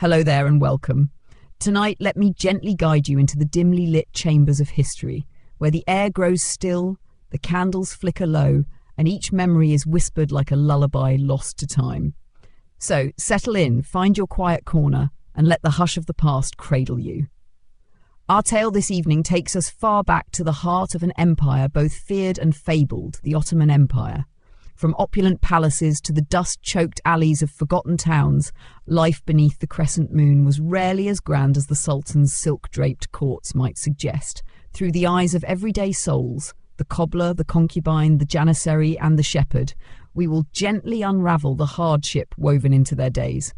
Hello there and welcome. Tonight, let me gently guide you into the dimly lit chambers of history, where the air grows still, the candles flicker low, and each memory is whispered like a lullaby lost to time. So, settle in, find your quiet corner, and let the hush of the past cradle you. Our tale this evening takes us far back to the heart of an empire both feared and fabled, the Ottoman Empire. From opulent palaces to the dust-choked alleys of forgotten towns, life beneath the crescent moon was rarely as grand as the Sultan's silk-draped courts might suggest. Through the eyes of everyday souls, the cobbler, the concubine, the janissary, and the shepherd, we will gently unravel the hardship woven into their days.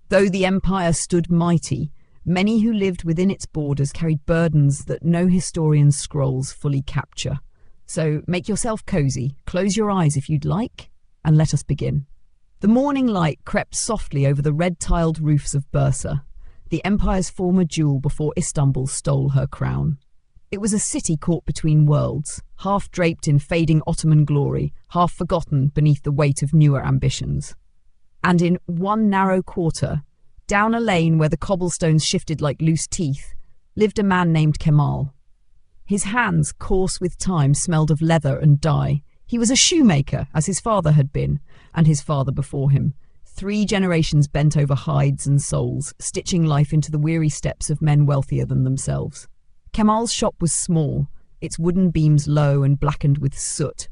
Though the empire stood mighty, many who lived within its borders carried burdens that no historian's scrolls fully capture. So make yourself cozy, close your eyes if you'd like, and let us begin. The morning light crept softly over the red-tiled roofs of Bursa, the empire's former jewel before Istanbul stole her crown. It was a city caught between worlds, half draped in fading Ottoman glory, half forgotten beneath the weight of newer ambitions. And in one narrow quarter, down a lane where the cobblestones shifted like loose teeth, lived a man named Kemal. His hands, coarse with time, smelled of leather and dye. He was a shoemaker, as his father had been, and his father before him. 3 generations bent over hides and souls, stitching life into the weary steps of men wealthier than themselves. Kemal's shop was small, its wooden beams low and blackened with soot.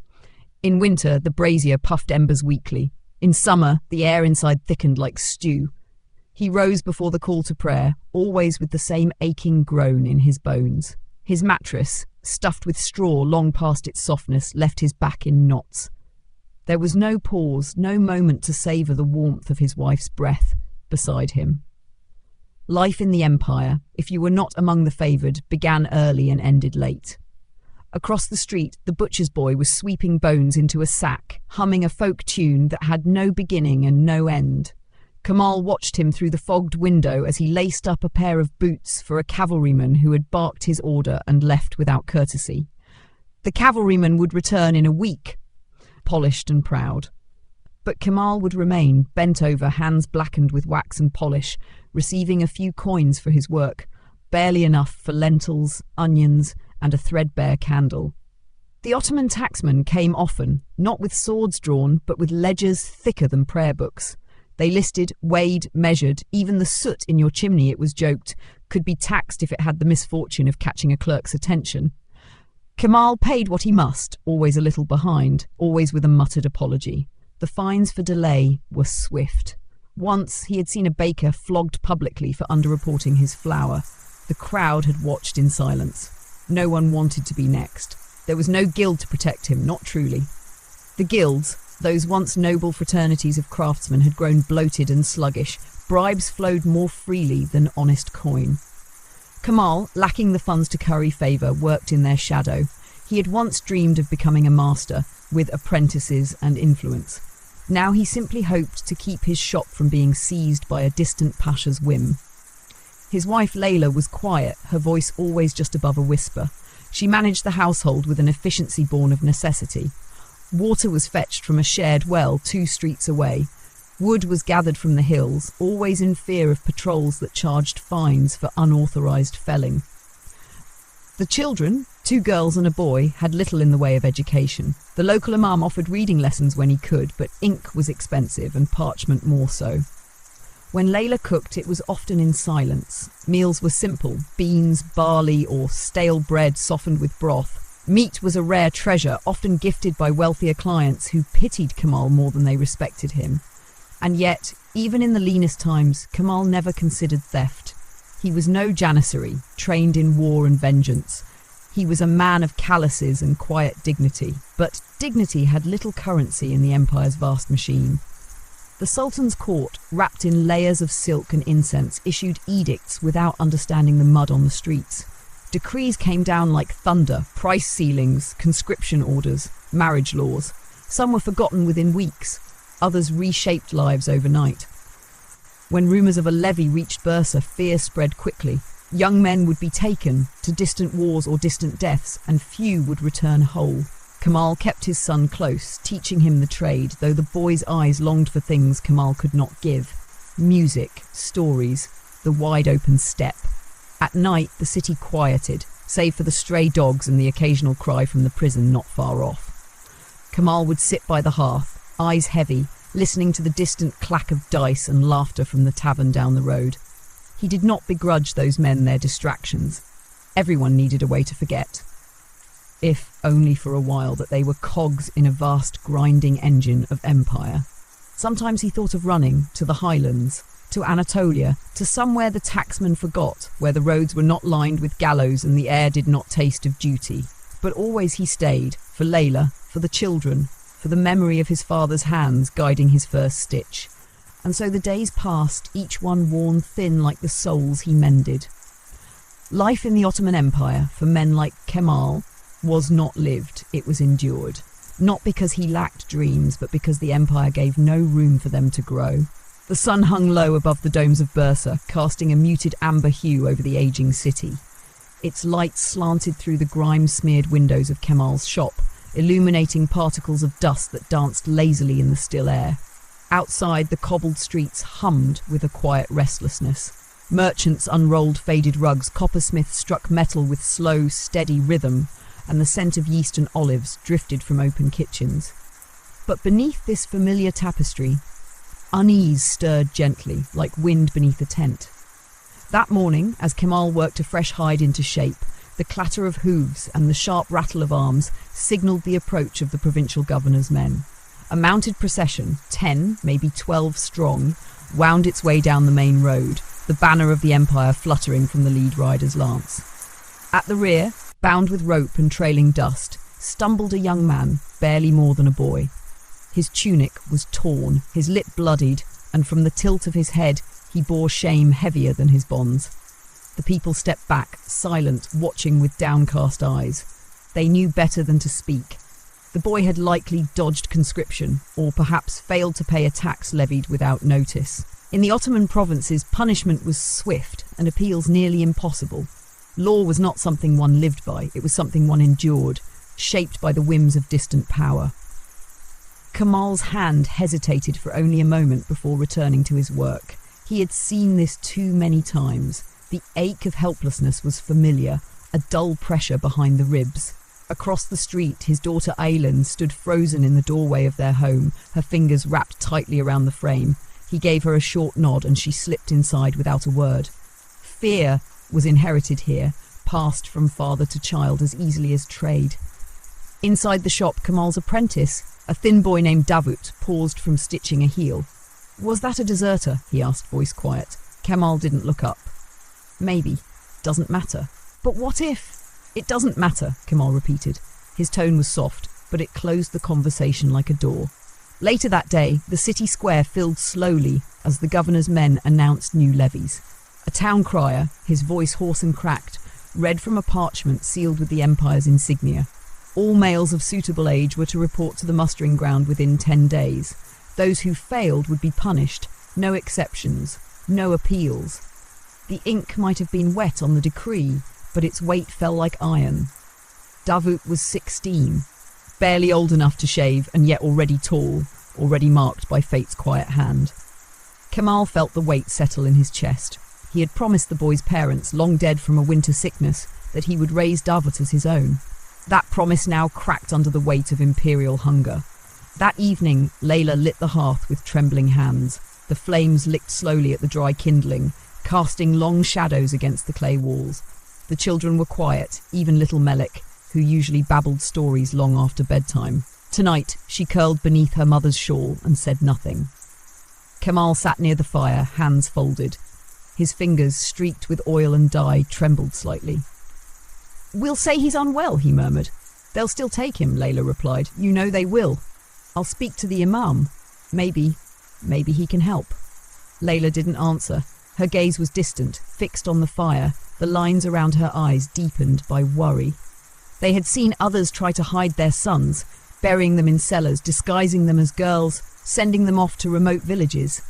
In winter, the brazier puffed embers weakly. In summer, the air inside thickened like stew. He rose before the call to prayer, always with the same aching groan in his bones. His mattress, stuffed with straw long past its softness, left his back in knots. There was no pause, no moment to savour the warmth of his wife's breath beside him. Life in the empire, if you were not among the favoured, began early and ended late. Across the street, the butcher's boy was sweeping bones into a sack, humming a folk tune that had no beginning and no end. Kemal watched him through the fogged window as he laced up a pair of boots for a cavalryman who had barked his order and left without courtesy. The cavalryman would return in a week, polished and proud. But Kemal would remain, bent over, hands blackened with wax and polish, receiving a few coins for his work, barely enough for lentils, onions, and a threadbare candle. The Ottoman tacksmen came often, not with swords drawn, but with ledgers thicker than prayer books. They listed, weighed, measured. Even the soot in your chimney, it was joked, could be taxed if it had the misfortune of catching a clerk's attention. Kemal paid what he must, always a little behind, always with a muttered apology. The fines for delay were swift. Once he had seen a baker flogged publicly for underreporting his flour. The crowd had watched in silence. No one wanted to be next. There was no guild to protect him, not truly. The guilds, those once noble fraternities of craftsmen, had grown bloated and sluggish. Bribes flowed more freely than honest coin. Kemal, lacking the funds to curry favour, worked in their shadow. He had once dreamed of becoming a master, with apprentices and influence. Now he simply hoped to keep his shop from being seized by a distant pasha's whim. His wife Layla was quiet, her voice always just above a whisper. She managed the household with an efficiency born of necessity. Water was fetched from a shared well 2 streets away. Wood was gathered from the hills, always in fear of patrols that charged fines for unauthorised felling. The children, 2 girls and a boy, had little in the way of education. The local imam offered reading lessons when he could, but ink was expensive and parchment more so. When Layla cooked, it was often in silence. Meals were simple: beans, barley, or stale bread softened with broth. Meat was a rare treasure, often gifted by wealthier clients who pitied Kemal more than they respected him. And yet, even in the leanest times, Kemal never considered theft. He was no janissary, trained in war and vengeance. He was a man of calluses and quiet dignity. But dignity had little currency in the empire's vast machine. The Sultan's court, wrapped in layers of silk and incense, issued edicts without understanding the mud on the streets. Decrees came down like thunder: price ceilings, conscription orders, marriage laws. Some were forgotten within weeks, others reshaped lives overnight. When rumours of a levy reached Bursa, fear spread quickly. Young men would be taken to distant wars or distant deaths, and few would return whole. Kemal kept his son close, teaching him the trade, though the boy's eyes longed for things Kemal could not give. music, stories, the wide-open steppe. At night, the city quieted, save for the stray dogs and the occasional cry from the prison not far off. Kamal would sit by the hearth, eyes heavy, listening to the distant clack of dice and laughter from the tavern down the road. He did not begrudge those men their distractions. Everyone needed a way to forget. If only for a while that they were cogs in a vast grinding engine of empire. Sometimes he thought of running to the highlands, to Anatolia, to somewhere the tacksman forgot, where the roads were not lined with gallows and the air did not taste of duty. But always he stayed, for Layla, for the children, for the memory of his father's hands guiding his first stitch. And so the days passed, each one worn thin like the soles he mended. Life in the Ottoman Empire, for men like Kemal, was not lived, it was endured. Not because he lacked dreams, but because the empire gave no room for them to grow. The sun hung low above the domes of Bursa, casting a muted amber hue over the aging city. Its light slanted through the grime-smeared windows of Kemal's shop, illuminating particles of dust that danced lazily in the still air. Outside, the cobbled streets hummed with a quiet restlessness. Merchants unrolled faded rugs, coppersmiths struck metal with slow, steady rhythm, and the scent of yeast and olives drifted from open kitchens. But beneath this familiar tapestry, unease stirred gently, like wind beneath a tent. That morning, as Kemal worked a fresh hide into shape, the clatter of hooves and the sharp rattle of arms signalled the approach of the provincial governor's men. A mounted procession, 10, maybe 12 strong, wound its way down the main road, the banner of the empire fluttering from the lead rider's lance. At the rear, bound with rope and trailing dust, stumbled a young man, barely more than a boy. His tunic was torn, his lip bloodied, and from the tilt of his head he bore shame heavier than his bonds. The people stepped back, silent, watching with downcast eyes. They knew better than to speak. The boy had likely dodged conscription, or perhaps failed to pay a tax levied without notice. In the Ottoman provinces, punishment was swift and appeals nearly impossible. Law was not something one lived by, it was something one endured, shaped by the whims of distant power. Kemal's hand hesitated for only a moment before returning to his work. He had seen this too many times. The ache of helplessness was familiar, a dull pressure behind the ribs. Across the street, his daughter Aylin stood frozen in the doorway of their home, her fingers wrapped tightly around the frame. He gave her a short nod and she slipped inside without a word. Fear was inherited here, passed from father to child as easily as trade. Inside the shop, Kemal's apprentice, a thin boy named Davut, paused from stitching a heel. "Was that a deserter?" he asked, voice quiet. Kemal didn't look up. "Maybe. Doesn't matter." "But what if?" "It doesn't matter," Kemal repeated. His tone was soft, but it closed the conversation like a door. Later that day, the city square filled slowly as the governor's men announced new levies. A town crier, his voice hoarse and cracked, read from a parchment sealed with the empire's insignia. All males of suitable age were to report to the mustering ground within 10 days. Those who failed would be punished, no exceptions, no appeals. The ink might have been wet on the decree, but its weight fell like iron. Davut was 16, barely old enough to shave and yet already tall, already marked by fate's quiet hand. Kemal felt the weight settle in his chest. He had promised the boy's parents, long dead from a winter sickness, that he would raise Davut as his own. That promise now cracked under the weight of imperial hunger. That evening, Layla lit the hearth with trembling hands. The flames licked slowly at the dry kindling, casting long shadows against the clay walls. The children were quiet, even little Melik, who usually babbled stories long after bedtime. Tonight, she curled beneath her mother's shawl and said nothing. Kemal sat near the fire, hands folded. His fingers, streaked with oil and dye, trembled slightly. "We'll say he's unwell," he murmured. "They'll still take him," Layla replied. "You know they will. I'll speak to the imam. Maybe he can help." Layla didn't answer. Her gaze was distant, fixed on the fire, the lines around her eyes deepened by worry. They had seen others try to hide their sons, burying them in cellars, disguising them as girls, sending them off to remote villages.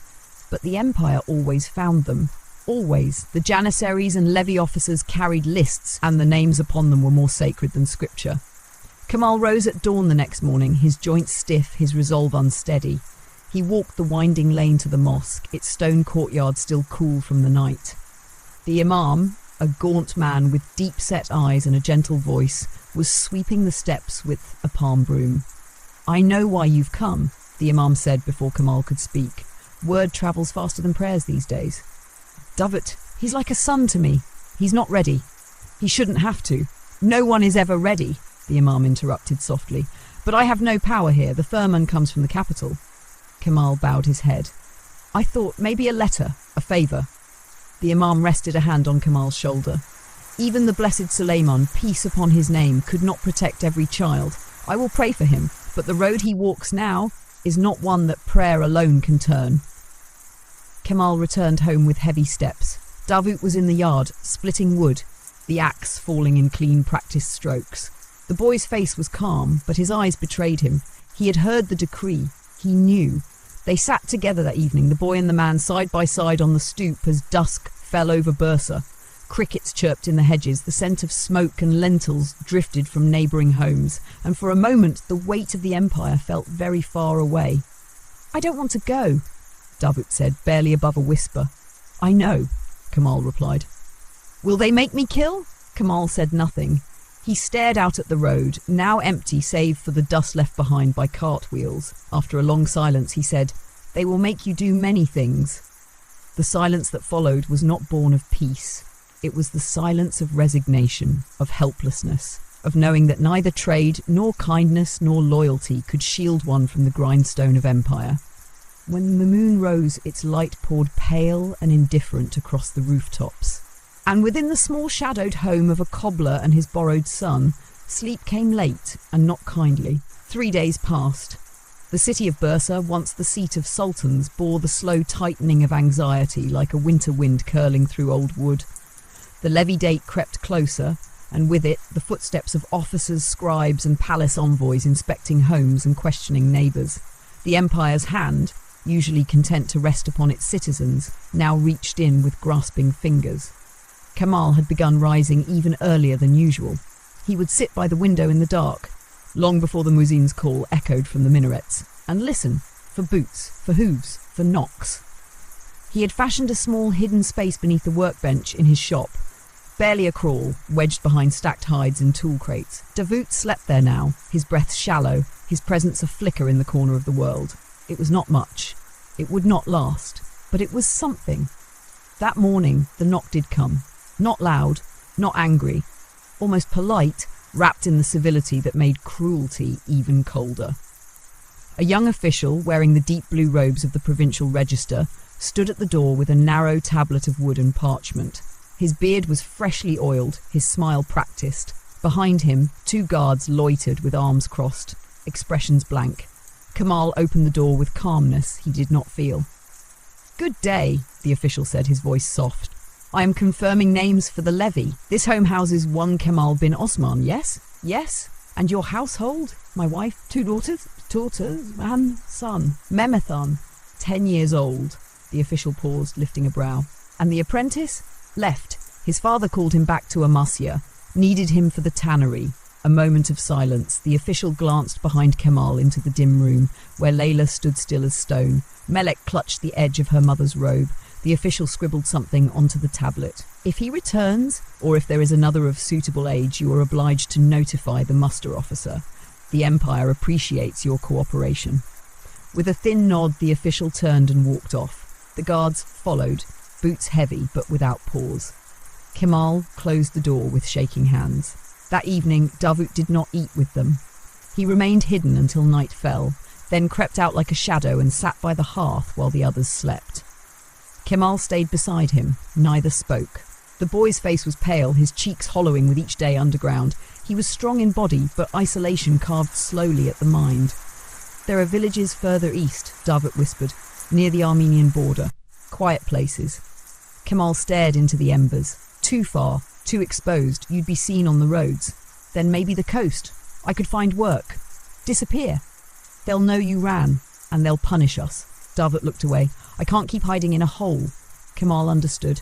But the empire always found them. Always. The janissaries and levy officers carried lists, and the names upon them were more sacred than scripture. Kemal rose at dawn the next morning, his joints stiff, his resolve unsteady. He walked the winding lane to the mosque, its stone courtyard still cool from the night. The imam, a gaunt man with deep-set eyes and a gentle voice, was sweeping the steps with a palm broom. "I know why you've come," the imam said before Kamal could speak. "Word travels faster than prayers these days." "Davut, he's like a son to me. He's not ready. He shouldn't have to. No one is ever ready," the imam interrupted softly. "But I have no power here. The firman comes from the capital." Kamal bowed his head. "I thought maybe a letter, a favour." The imam rested a hand on Kamal's shoulder. "Even the blessed Suleiman, peace upon his name, could not protect every child. I will pray for him, but the road he walks now is not one that prayer alone can turn." Kamal returned home with heavy steps. Davut was in the yard, splitting wood, the axe falling in clean practiced strokes. The boy's face was calm, but his eyes betrayed him. He had heard the decree. He knew. They sat together that evening, the boy and the man side by side on the stoop as dusk fell over Bursa. Crickets chirped in the hedges, the scent of smoke and lentils drifted from neighbouring homes, and for a moment the weight of the empire felt very far away. "I don't want to go," Davut said, barely above a whisper. "I know," Kamal replied. "Will they make me kill?" Kamal said nothing. He stared out at the road, now empty save for the dust left behind by cartwheels. After a long silence, he said, "They will make you do many things." The silence that followed was not born of peace. It was the silence of resignation, of helplessness, of knowing that neither trade, nor kindness, nor loyalty could shield one from the grindstone of empire. When the moon rose, its light poured pale and indifferent across the rooftops. And within the small shadowed home of a cobbler and his borrowed son, sleep came late and not kindly. 3 days passed. The city of Bursa, once the seat of sultans, bore the slow tightening of anxiety like a winter wind curling through old wood. The levy date crept closer, and with it the footsteps of officers, scribes and palace envoys inspecting homes and questioning neighbours. The empire's hand, usually content to rest upon its citizens, now reached in with grasping fingers. Kamal had begun rising even earlier than usual. He would sit by the window in the dark, long before the muezzin's call echoed from the minarets, and listen for boots, for hooves, for knocks. He had fashioned a small hidden space beneath the workbench in his shop, barely a crawl, wedged behind stacked hides and tool crates. Davut slept there now, his breath shallow, his presence a flicker in the corner of the world. It was not much. It would not last, but it was something. That morning, the knock did come. Not loud, not angry, almost polite, wrapped in the civility that made cruelty even colder. A young official, wearing the deep blue robes of the provincial register, stood at the door with a narrow tablet of wood and parchment. His beard was freshly oiled, his smile practiced. Behind him, 2 guards loitered with arms crossed, expressions blank. Kamal opened the door with calmness he did not feel. "Good day," the official said, his voice soft. "I am confirming names for the levy. This home houses one Kamal bin Osman, yes? Yes? And your household? My wife, 2 daughters and son. Memethan, 10 years old." The official paused, lifting a brow. "And the apprentice? Left. His father called him back to Amasya, needed him for the tannery." A moment of silence. The official glanced behind Kamal into the dim room, where Layla stood still as stone. Melek clutched the edge of her mother's robe. The official scribbled something onto the tablet. "If he returns, or if there is another of suitable age, you are obliged to notify the muster officer. The Empire appreciates your cooperation." With a thin nod, the official turned and walked off. The guards followed, boots heavy but without pause. Kamal closed the door with shaking hands. That evening, Davut did not eat with them. He remained hidden until night fell, then crept out like a shadow and sat by the hearth while the others slept. Kamal stayed beside him. Neither spoke. The boy's face was pale, his cheeks hollowing with each day underground. He was strong in body, but isolation carved slowly at the mind. "There are villages further east," Davut whispered, "near the Armenian border. Quiet places." Kamal stared into the embers. "Too far, too exposed, you'd be seen on the roads. Then maybe the coast. I could find work. Disappear. They'll know you ran, and they'll punish us." Davut looked away. "I can't keep hiding in a hole." Kamal understood.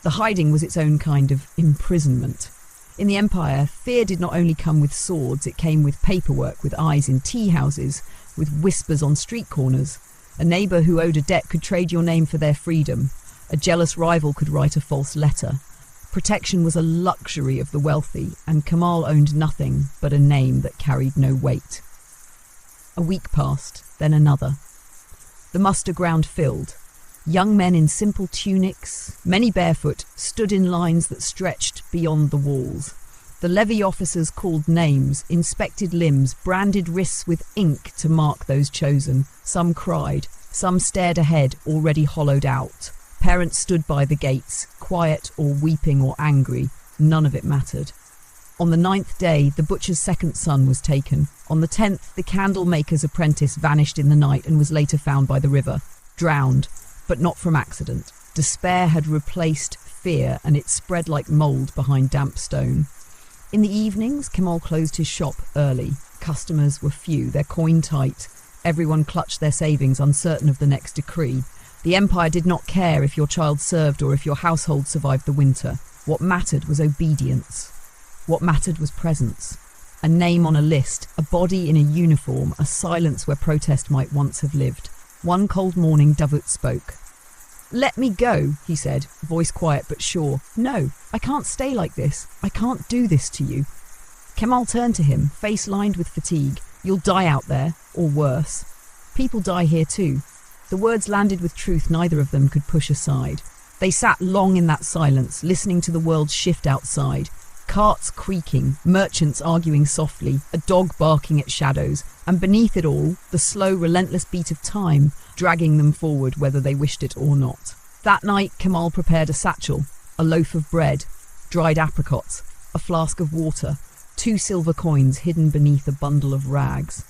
The hiding was its own kind of imprisonment. In the Empire, fear did not only come with swords, it came with paperwork, with eyes in tea houses, with whispers on street corners. A neighbour who owed a debt could trade your name for their freedom. A jealous rival could write a false letter. Protection was a luxury of the wealthy, and Kemal owned nothing but a name that carried no weight. A week passed, then another. The muster ground filled. Young men in simple tunics, many barefoot, stood in lines that stretched beyond the walls. The levy officers called names, inspected limbs, branded wrists with ink to mark those chosen. Some cried, some stared ahead, already hollowed out. Parents stood by the gates, quiet or weeping or angry. None of it mattered. On the 9th day, the butcher's second son was taken. On the 10th, the candle maker's apprentice vanished in the night and was later found by the river, drowned, but not from accident. Despair had replaced fear, and it spread like mould behind damp stone. In the evenings, Kemal closed his shop early. Customers were few, their coin tight. Everyone clutched their savings, uncertain of the next decree. The empire did not care if your child served or if your household survived the winter. What mattered was obedience. What mattered was presence. A name on a list, a body in a uniform, a silence where protest might once have lived. One cold morning, Davut spoke. "Let me go," he said, voice quiet but sure. "No, I can't stay like this. I can't do this to you." Kemal turned to him, face lined with fatigue. "You'll die out there, or worse. People die here too." The words landed with truth neither of them could push aside. They sat long in that silence, listening to the world shift outside. Carts creaking, merchants arguing softly, a dog barking at shadows, and beneath it all, the slow, relentless beat of time, dragging them forward whether they wished it or not. That night, Kemal prepared a satchel, a loaf of bread, dried apricots, a flask of water, 2 silver coins hidden beneath a bundle of rags.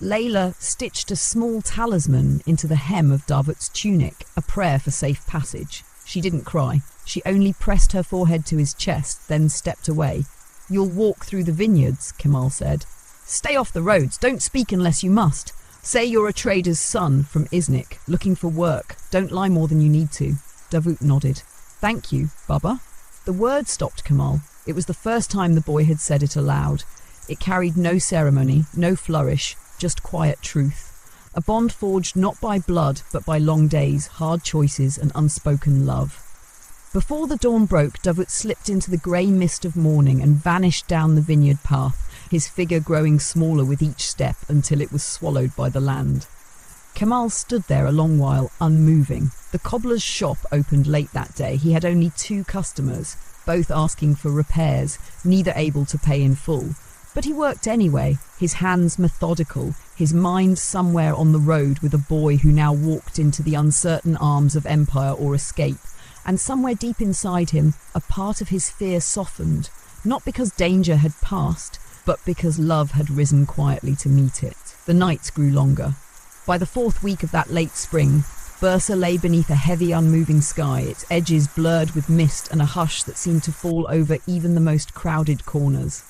Layla stitched a small talisman into the hem of Davut's tunic, a prayer for safe passage. She didn't cry. She only pressed her forehead to his chest, then stepped away. "You'll walk through the vineyards," Kemal said. "Stay off the roads. Don't speak unless you must. Say you're a trader's son from Iznik, looking for work. Don't lie more than you need to." Davut nodded. "Thank you, Baba." The word stopped Kemal. It was the first time the boy had said it aloud. It carried no ceremony, no flourish, just quiet truth. A bond forged not by blood, but by long days, hard choices, and unspoken love. Before the dawn broke, Davut slipped into the grey mist of morning and vanished down the vineyard path, his figure growing smaller with each step until it was swallowed by the land. Kemal stood there a long while, unmoving. The cobbler's shop opened late that day. He had only 2 customers, both asking for repairs, neither able to pay in full. But he worked anyway, his hands methodical, his mind somewhere on the road with a boy who now walked into the uncertain arms of empire or escape, and somewhere deep inside him, a part of his fear softened, not because danger had passed, but because love had risen quietly to meet it. The nights grew longer. By the 4th week of that late spring, Bursa lay beneath a heavy, unmoving sky, its edges blurred with mist and a hush that seemed to fall over even the most crowded corners.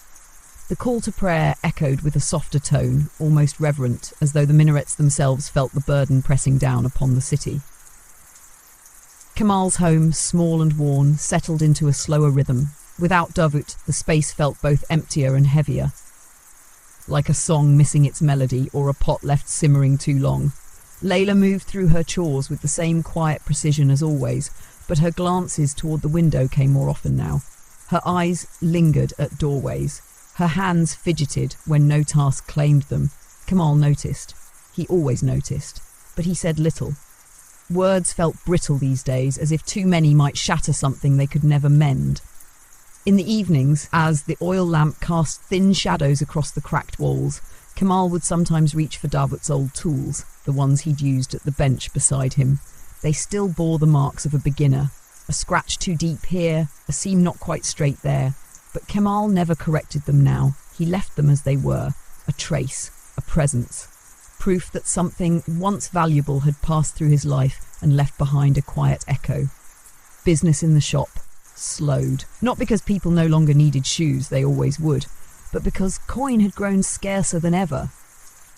The call to prayer echoed with a softer tone, almost reverent, as though the minarets themselves felt the burden pressing down upon the city. Kemal's home, small and worn, settled into a slower rhythm. Without Davut, the space felt both emptier and heavier, like a song missing its melody or a pot left simmering too long. Layla moved through her chores with the same quiet precision as always, but her glances toward the window came more often now. Her eyes lingered at doorways. Her hands fidgeted when no task claimed them. Kemal noticed. He always noticed, but he said little. Words felt brittle these days, as if too many might shatter something they could never mend. In the evenings, as the oil lamp cast thin shadows across the cracked walls, Kemal would sometimes reach for Davut's old tools, the ones he'd used at the bench beside him. They still bore the marks of a beginner. A scratch too deep here, a seam not quite straight there. But Kemal never corrected them now. He left them as they were, a trace, a presence, proof that something once valuable had passed through his life and left behind a quiet echo. Business in the shop slowed, not because people no longer needed shoes, they always would, but because coin had grown scarcer than ever.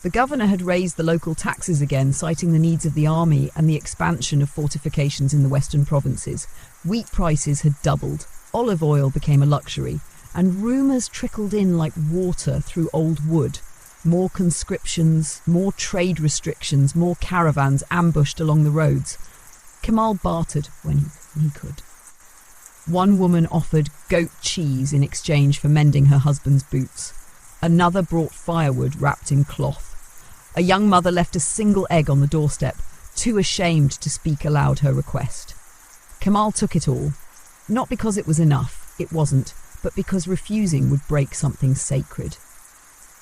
The governor had raised the local taxes again, citing the needs of the army and the expansion of fortifications in the western provinces. Wheat prices had doubled. Olive oil became a luxury, and rumours trickled in like water through old wood. More conscriptions, more trade restrictions, more caravans ambushed along the roads. Kamal bartered when he could. One woman offered goat cheese in exchange for mending her husband's boots. Another brought firewood wrapped in cloth. A young mother left a single egg on the doorstep, too ashamed to speak aloud her request. Kamal took it all, not because it was enough, it wasn't, but because refusing would break something sacred.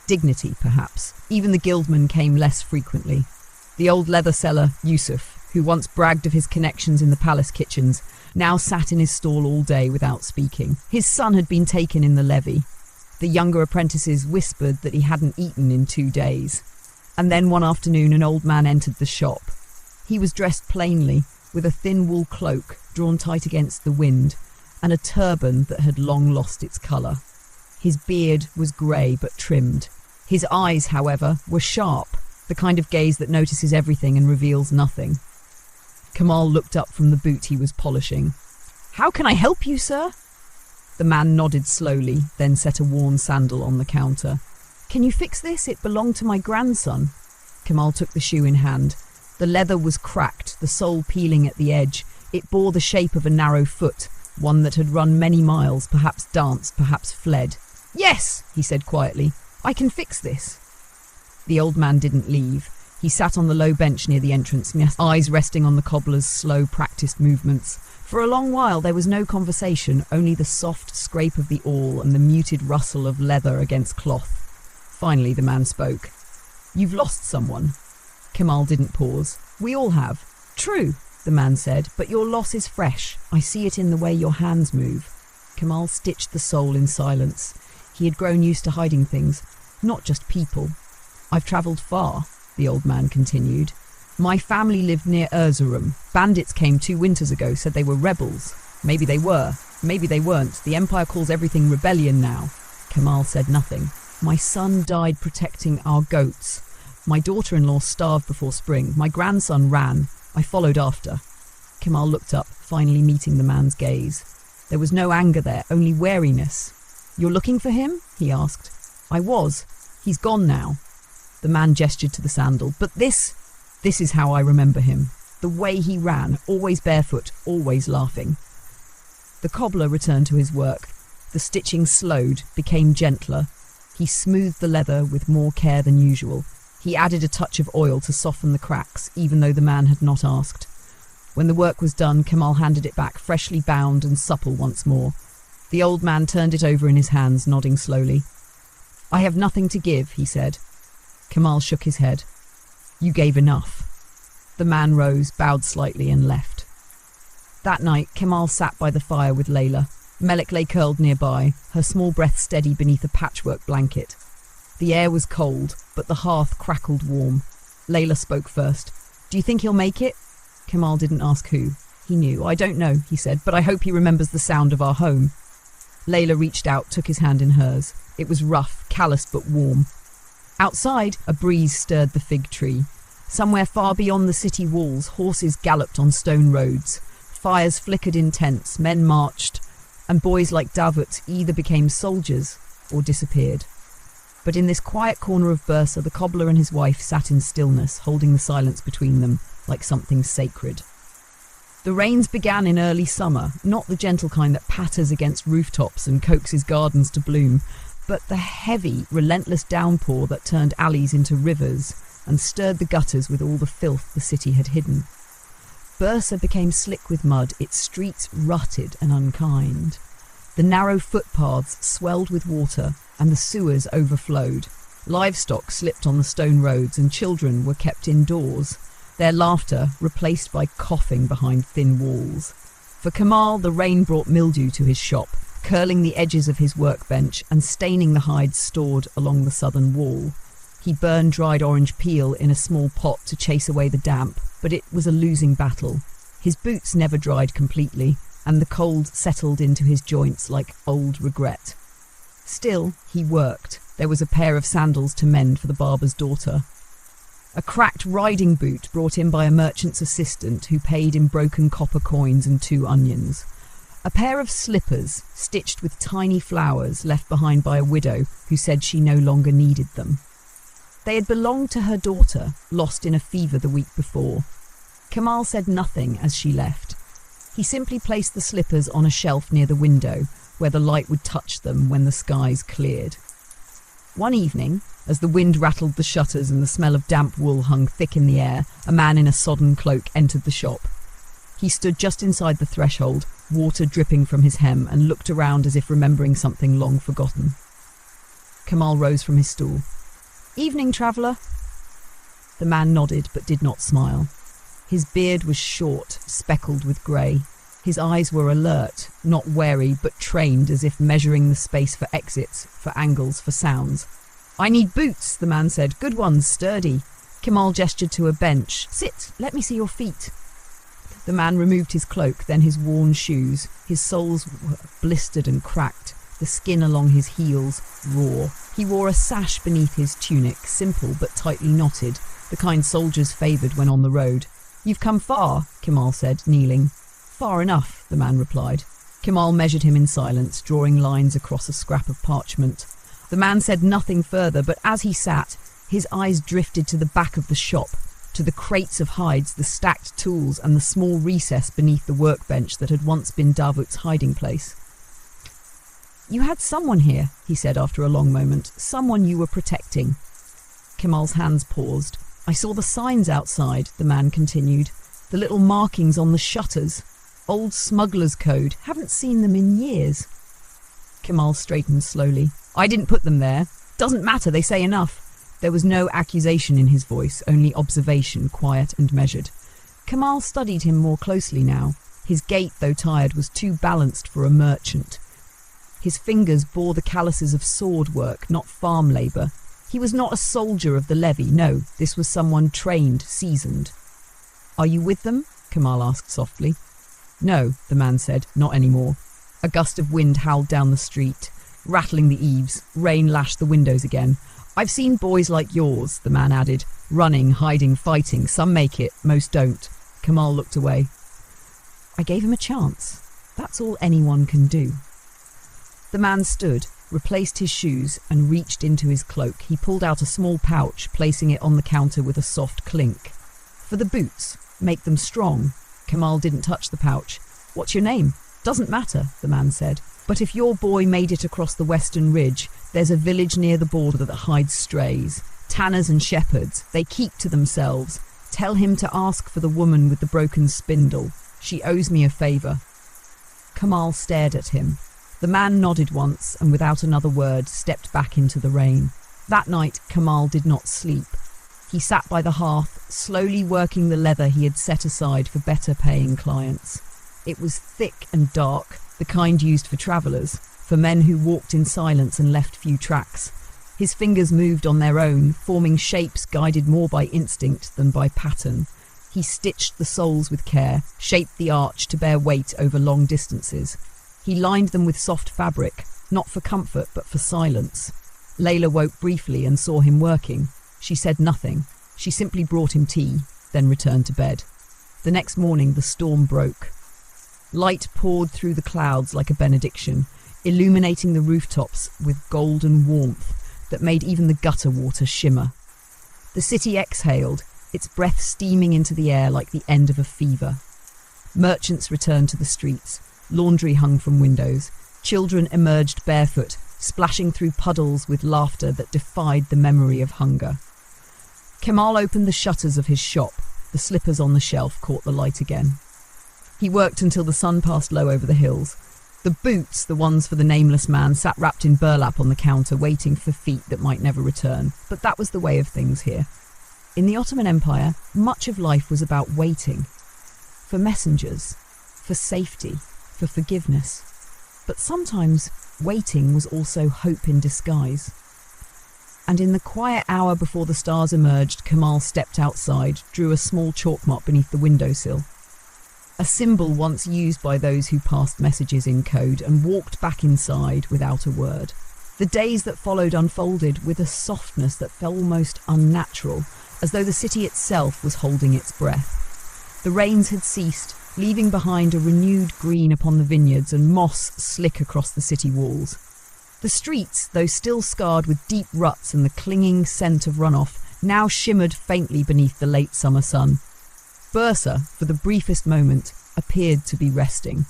Dignity, perhaps. Even the guildman came less frequently. The old leather seller, Yusuf, who once bragged of his connections in the palace kitchens, now sat in his stall all day without speaking. His son had been taken in the levy. The younger apprentices whispered that he hadn't eaten in 2 days. And then one afternoon an old man entered the shop. He was dressed plainly, with a thin wool cloak drawn tight against the wind, and a turban that had long lost its colour. His beard was grey but trimmed. His eyes, however, were sharp, the kind of gaze that notices everything and reveals nothing. Kamal looked up from the boot he was polishing. "How can I help you, sir?" The man nodded slowly, then set a worn sandal on the counter. "Can you fix this? It belonged to my grandson." Kamal took the shoe in hand. The leather was cracked, the sole peeling at the edge. It bore the shape of a narrow foot, one that had run many miles, perhaps danced, perhaps fled. "Yes," he said quietly, "I can fix this." The old man didn't leave. He sat on the low bench near the entrance, eyes resting on the cobbler's slow, practiced movements. For a long while there was no conversation, only the soft scrape of the awl and the muted rustle of leather against cloth. Finally the man spoke. "You've lost someone." Kamal didn't pause. "We all have." "True," the man said, "but your loss is fresh. I see it in the way your hands move." Kamal stitched the sole in silence. He had grown used to hiding things, not just people. "I've travelled far," the old man continued. "My family lived near Erzurum. Bandits came 2 winters ago, said they were rebels. Maybe they were, maybe they weren't. The Empire calls everything rebellion now." Kamal said nothing. "My son died protecting our goats. My daughter-in-law starved before spring. My grandson ran. I followed after." Kamal looked up, finally meeting the man's gaze. There was no anger there, only wariness. "You're looking for him?" he asked. "I was. He's gone now." The man gestured to the sandal. "But this is how I remember him. The way he ran, always barefoot, always laughing." The cobbler returned to his work. The stitching slowed, became gentler. He smoothed the leather with more care than usual. He added a touch of oil to soften the cracks, even though the man had not asked. When the work was done, Kamal handed it back, freshly bound and supple once more. The old man turned it over in his hands, nodding slowly. "I have nothing to give," he said. Kamal shook his head. "You gave enough." The man rose, bowed slightly, and left. That night, Kamal sat by the fire with Layla. Melik lay curled nearby, her small breath steady beneath a patchwork blanket. The air was cold, but the hearth crackled warm. Layla spoke first. "Do you think he'll make it?" Kamal didn't ask who. He knew. "I don't know," he said, "but I hope he remembers the sound of our home." Layla reached out, took his hand in hers. It was rough, calloused but warm. Outside, a breeze stirred the fig tree. Somewhere far beyond the city walls, horses galloped on stone roads. Fires flickered in tents, men marched, and boys like Davut either became soldiers or disappeared. But in this quiet corner of Bursa, the cobbler and his wife sat in stillness, holding the silence between them like something sacred. The rains began in early summer, not the gentle kind that patters against rooftops and coaxes gardens to bloom, but the heavy, relentless downpour that turned alleys into rivers and stirred the gutters with all the filth the city had hidden. Bursa became slick with mud, its streets rutted and unkind. The narrow footpaths swelled with water, and the sewers overflowed. Livestock slipped on the stone roads, and children were kept indoors, their laughter replaced by coughing behind thin walls. For Kamal, the rain brought mildew to his shop, curling the edges of his workbench and staining the hides stored along the southern wall. He burned dried orange peel in a small pot to chase away the damp, but it was a losing battle. His boots never dried completely, and the cold settled into his joints like old regret. Still, he worked. There was a pair of sandals to mend for the barber's daughter. A cracked riding boot brought in by a merchant's assistant who paid in broken copper coins and 2 onions. A pair of slippers, stitched with tiny flowers, left behind by a widow who said she no longer needed them. They had belonged to her daughter, lost in a fever the week before. Kamal said nothing as she left. He simply placed the slippers on a shelf near the window, where the light would touch them when the skies cleared. One evening, as the wind rattled the shutters and the smell of damp wool hung thick in the air, a man in a sodden cloak entered the shop. He stood just inside the threshold, water dripping from his hem, and looked around as if remembering something long forgotten. Kamal rose from his stool. "Evening, traveller." The man nodded but did not smile. His beard was short, speckled with grey. His eyes were alert, not wary, but trained, as if measuring the space for exits, for angles, for sounds. "I need boots," the man said. "Good ones, sturdy." Kamal gestured to a bench. "Sit, let me see your feet." The man removed his cloak, then his worn shoes. His soles were blistered and cracked, the skin along his heels raw. He wore a sash beneath his tunic, simple but tightly knotted, the kind soldiers favoured when on the road. "You've come far," Kamal said, kneeling. "Far enough," the man replied. Kamal measured him in silence, drawing lines across a scrap of parchment. The man said nothing further, but as he sat, his eyes drifted to the back of the shop, to the crates of hides, the stacked tools, and the small recess beneath the workbench that had once been Davut's hiding place. "You had someone here," he said after a long moment, "someone you were protecting." Kamal's hands paused. "I saw the signs outside," the man continued, "the little markings on the shutters. Old smuggler's code. Haven't seen them in years." Kamal straightened slowly. "I didn't put them there. Doesn't matter, they say enough." There was no accusation in his voice, only observation, quiet and measured. Kamal studied him more closely now. His gait, though tired, was too balanced for a merchant. His fingers bore the calluses of sword work, not farm labour. He was not a soldier of the levy, no, this was someone trained, seasoned. "Are you with them?" Kamal asked softly. "No," the man said, "not anymore." A gust of wind howled down the street, rattling the eaves. Rain lashed the windows again. "I've seen boys like yours," the man added, "running, hiding, fighting. Some make it, most don't." Kamal looked away. "I gave him a chance. That's all anyone can do." The man stood, replaced his shoes, and reached into his cloak. He pulled out a small pouch, placing it on the counter with a soft clink. "For the boots. Make them strong." Kamal didn't touch the pouch. "What's your name?" "Doesn't matter," the man said. "But if your boy made it across the western ridge, there's a village near the border that hides strays. Tanners and shepherds. They keep to themselves. Tell him to ask for the woman with the broken spindle. She owes me a favour." Kamal stared at him. The man nodded once and without another word stepped back into the rain. That night Kamal did not sleep. He sat by the hearth, slowly working the leather he had set aside for better paying clients. It was thick and dark, the kind used for travellers, for men who walked in silence and left few tracks. His fingers moved on their own, forming shapes guided more by instinct than by pattern. He stitched the soles with care, shaped the arch to bear weight over long distances. He lined them with soft fabric, not for comfort but for silence. Layla woke briefly and saw him working. She said nothing. She simply brought him tea, then returned to bed. The next morning the storm broke. Light poured through the clouds like a benediction, illuminating the rooftops with golden warmth that made even the gutter water shimmer. The city exhaled, its breath steaming into the air like the end of a fever. Merchants returned to the streets. Laundry hung from windows. Children emerged barefoot, splashing through puddles with laughter that defied the memory of hunger. Kamal opened the shutters of his shop. The slippers on the shelf caught the light again. He worked until the sun passed low over the hills. The boots, the ones for the nameless man, sat wrapped in burlap on the counter, waiting for feet that might never return. But that was the way of things here. In the Ottoman Empire, much of life was about waiting. For messengers, for safety, for forgiveness. But sometimes waiting was also hope in disguise. And in the quiet hour before the stars emerged, Kamal stepped outside, drew a small chalk mark beneath the windowsill. A symbol once used by those who passed messages in code, and walked back inside without a word. The days that followed unfolded with a softness that felt almost unnatural, as though the city itself was holding its breath. The rains had ceased, leaving behind a renewed green upon the vineyards and moss slick across the city walls. The streets, though still scarred with deep ruts and the clinging scent of runoff, now shimmered faintly beneath the late summer sun. Bursa, for the briefest moment, appeared to be resting.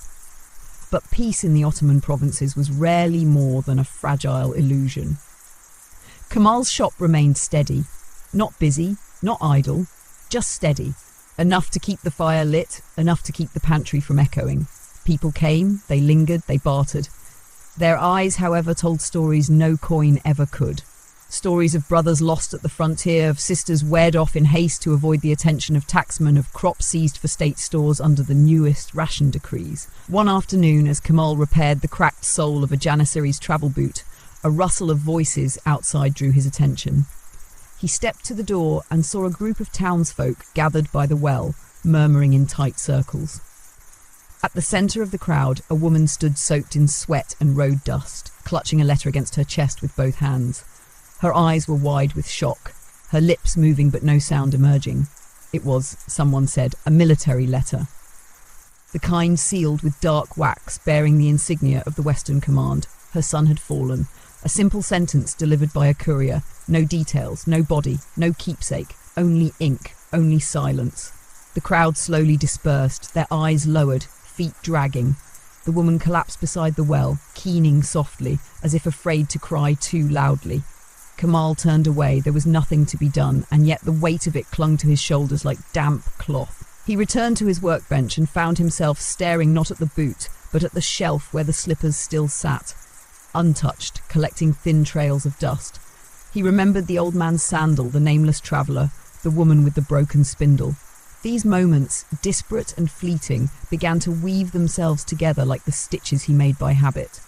But peace in the Ottoman provinces was rarely more than a fragile illusion. Kemal's shop remained steady. Not busy, not idle, just steady. Enough to keep the fire lit, enough to keep the pantry from echoing. People came, they lingered, they bartered. Their eyes, however, told stories no coin ever could. Stories of brothers lost at the frontier, of sisters wed off in haste to avoid the attention of tacksmen, of crops seized for state stores under the newest ration decrees. One afternoon, as Kemal repaired the cracked sole of a janissary's travel boot, a rustle of voices outside drew his attention. He stepped to the door and saw a group of townsfolk gathered by the well, murmuring in tight circles. At the centre of the crowd, a woman stood soaked in sweat and road dust, clutching a letter against her chest with both hands. Her eyes were wide with shock, her lips moving but no sound emerging. It was, someone said, a military letter. The kind sealed with dark wax bearing the insignia of the Western Command. Her son had fallen. A simple sentence delivered by a courier. No details, no body, no keepsake, only ink, only silence. The crowd slowly dispersed, their eyes lowered, feet dragging. The woman collapsed beside the well, keening softly, as if afraid to cry too loudly. Kemal turned away. There was nothing to be done, and yet the weight of it clung to his shoulders like damp cloth. He returned to his workbench and found himself staring not at the boot, but at the shelf where the slippers still sat, untouched, collecting thin trails of dust. He remembered the old man's sandal, the nameless traveller, the woman with the broken spindle. These moments, disparate and fleeting, began to weave themselves together like the stitches he made by habit.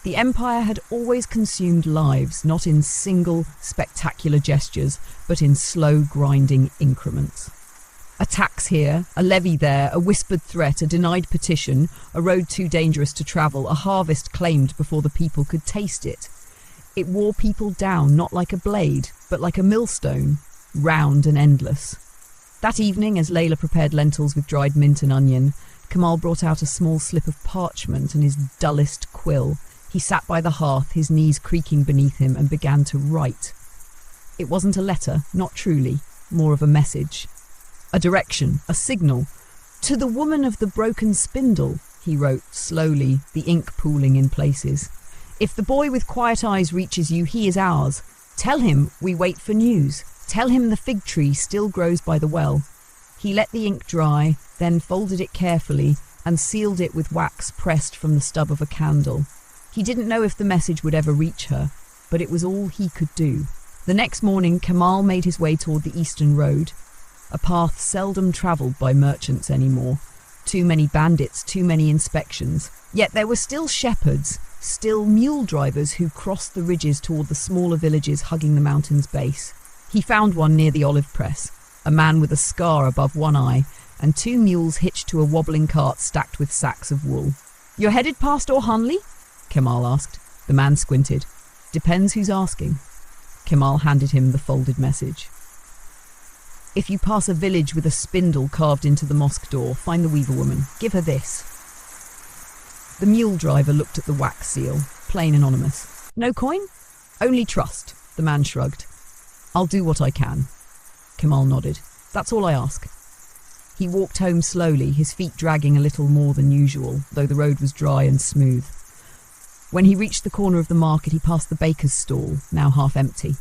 The Empire had always consumed lives, not in single, spectacular gestures, but in slow, grinding increments. A tax here, a levy there, a whispered threat, a denied petition, a road too dangerous to travel, a harvest claimed before the people could taste it. It wore people down, not like a blade, but like a millstone, round and endless. That evening, as Layla prepared lentils with dried mint and onion, Kemal brought out a small slip of parchment and his dullest quill. He sat by the hearth, his knees creaking beneath him, and began to write. It wasn't a letter, not truly, more of a message. A direction, a signal. To the woman of the broken spindle, he wrote slowly, the ink pooling in places. If the boy with quiet eyes reaches you, he is ours. Tell him we wait for news. Tell him the fig tree still grows by the well. He let the ink dry, then folded it carefully and sealed it with wax pressed from the stub of a candle. He didn't know if the message would ever reach her, but it was all he could do. The next morning, Kemal made his way toward the eastern road, a path seldom travelled by merchants anymore. Too many bandits, too many inspections. Yet there were still shepherds, still mule drivers who crossed the ridges toward the smaller villages hugging the mountain's base. He found one near the olive press, a man with a scar above one eye, and 2 mules hitched to a wobbling cart stacked with sacks of wool. "You're headed past Orhanli?" Kemal asked. The man squinted. "Depends who's asking." Kemal handed him the folded message. "If you pass a village with a spindle carved into the mosque door, find the weaver woman. Give her this." The mule driver looked at the wax seal, plain anonymous. "No coin? Only trust," the man shrugged. "I'll do what I can." Kemal nodded. "That's all I ask." He walked home slowly, his feet dragging a little more than usual, though the road was dry and smooth. When he reached the corner of the market, he passed the baker's stall, now half empty.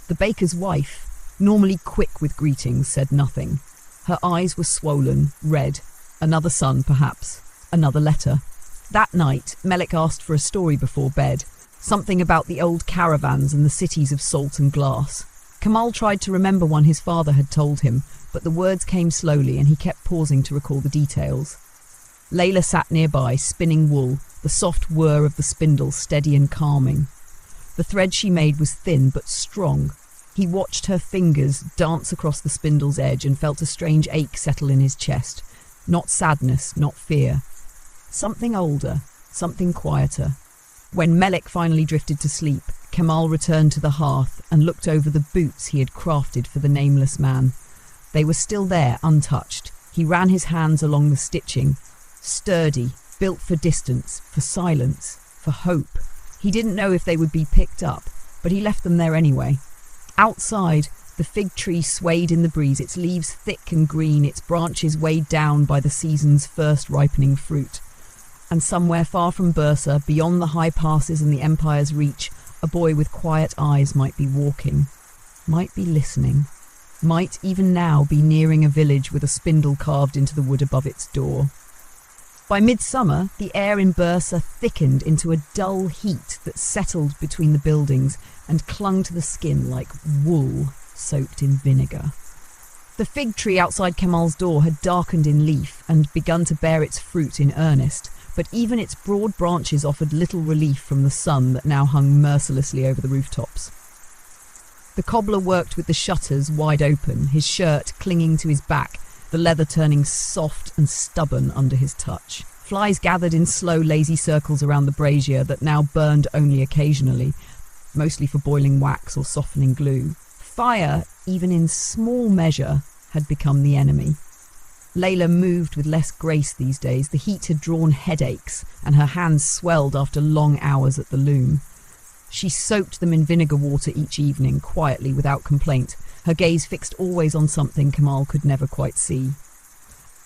The baker's wife, normally quick with greetings, said nothing. Her eyes were swollen, red. Another son, perhaps. Another letter. That night, Melik asked for a story before bed, something about the old caravans and the cities of salt and glass. Kemal tried to remember one his father had told him, but the words came slowly and he kept pausing to recall the details. Layla sat nearby, spinning wool, the soft whir of the spindle steady and calming. The thread she made was thin but strong. He watched her fingers dance across the spindle's edge and felt a strange ache settle in his chest. Not sadness, not fear. Something older, something quieter. When Melik finally drifted to sleep, Kemal returned to the hearth and looked over the boots he had crafted for the nameless man. They were still there, untouched. He ran his hands along the stitching. Sturdy, built for distance, for silence, for hope. He didn't know if they would be picked up, but he left them there anyway. Outside, the fig tree swayed in the breeze, its leaves thick and green, its branches weighed down by the season's first ripening fruit. And somewhere far from Bursa, beyond the high passes and the Empire's reach, a boy with quiet eyes might be walking, might be listening, might even now be nearing a village with a spindle carved into the wood above its door. By midsummer, the air in Bursa thickened into a dull heat that settled between the buildings and clung to the skin like wool soaked in vinegar. The fig tree outside Kemal's door had darkened in leaf and begun to bear its fruit in earnest, but even its broad branches offered little relief from the sun that now hung mercilessly over the rooftops. The cobbler worked with the shutters wide open, his shirt clinging to his back, the leather turning soft and stubborn under his touch. Flies gathered in slow, lazy circles around the brazier that now burned only occasionally, mostly for boiling wax or softening glue. Fire, even in small measure, had become the enemy. Layla moved with less grace these days. The heat had drawn headaches, and her hands swelled after long hours at the loom. She soaked them in vinegar water each evening, quietly, without complaint, her gaze fixed always on something Kemal could never quite see.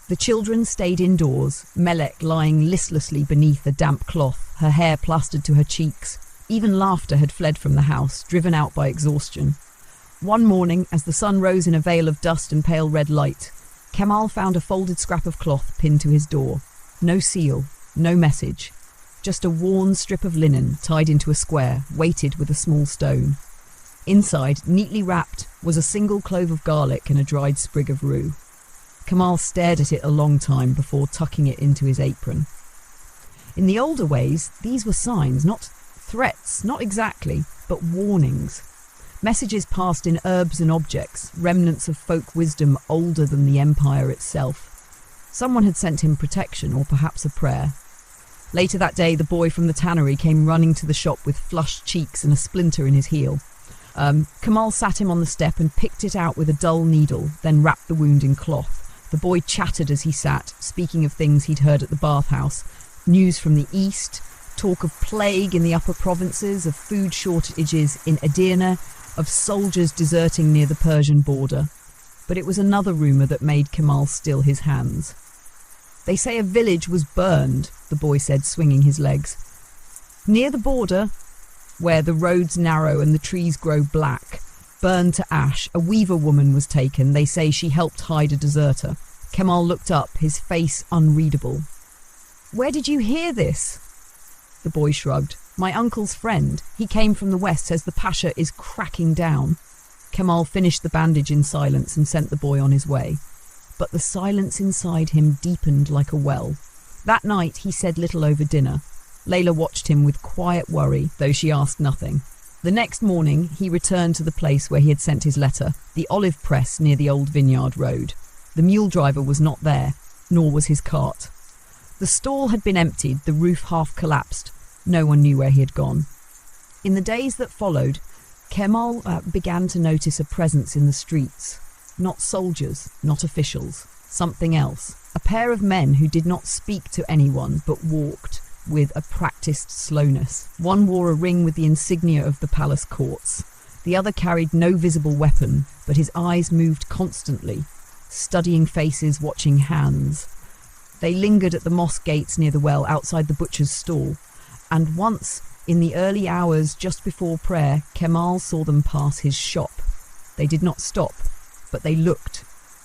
The children stayed indoors, Melek lying listlessly beneath a damp cloth, her hair plastered to her cheeks. Even laughter had fled from the house, driven out by exhaustion. One morning, as the sun rose in a veil of dust and pale red light, Kemal found a folded scrap of cloth pinned to his door. No seal, no message. Just a worn strip of linen tied into a square, weighted with a small stone. Inside, neatly wrapped, was a single clove of garlic and a dried sprig of rue. Kemal stared at it a long time before tucking it into his apron. In the older ways, these were signs, not threats, not exactly, but warnings. Messages passed in herbs and objects, remnants of folk wisdom older than the empire itself. Someone had sent him protection, or perhaps a prayer. Later that day, the boy from the tannery came running to the shop with flushed cheeks and a splinter in his heel. Kemal sat him on the step and picked it out with a dull needle, then wrapped the wound in cloth. The boy chattered as he sat, speaking of things he'd heard at the bathhouse. News from the east, talk of plague in the upper provinces, of food shortages in Edirne, of soldiers deserting near the Persian border. But it was another rumour that made Kemal still his hands. "They say a village was burned," the boy said, swinging his legs. "Near the border, where the roads narrow and the trees grow black, burned to ash. A weaver woman was taken. They say she helped hide a deserter." Kemal looked up, his face unreadable. "Where did you hear this?" The boy shrugged. "My uncle's friend. He came from the west, says the Pasha is cracking down." Kemal finished the bandage in silence and sent the boy on his way. But the silence inside him deepened like a well. That night he said little over dinner. Layla watched him with quiet worry, though she asked nothing. The next morning he returned to the place where he had sent his letter, the olive press near the old vineyard road. The mule driver was not there, nor was his cart. The stall had been emptied, the roof half collapsed. No one knew where he had gone. In the days that followed, Kemal began to notice a presence in the streets. Not soldiers, not officials, something else. A pair of men who did not speak to anyone but walked with a practiced slowness. One wore a ring with the insignia of the palace courts. The other carried no visible weapon, but his eyes moved constantly, studying faces, watching hands. They lingered at the mosque gates near the well outside the butcher's stall, and once, in the early hours just before prayer, Kemal saw them pass his shop. They did not stop, but they looked.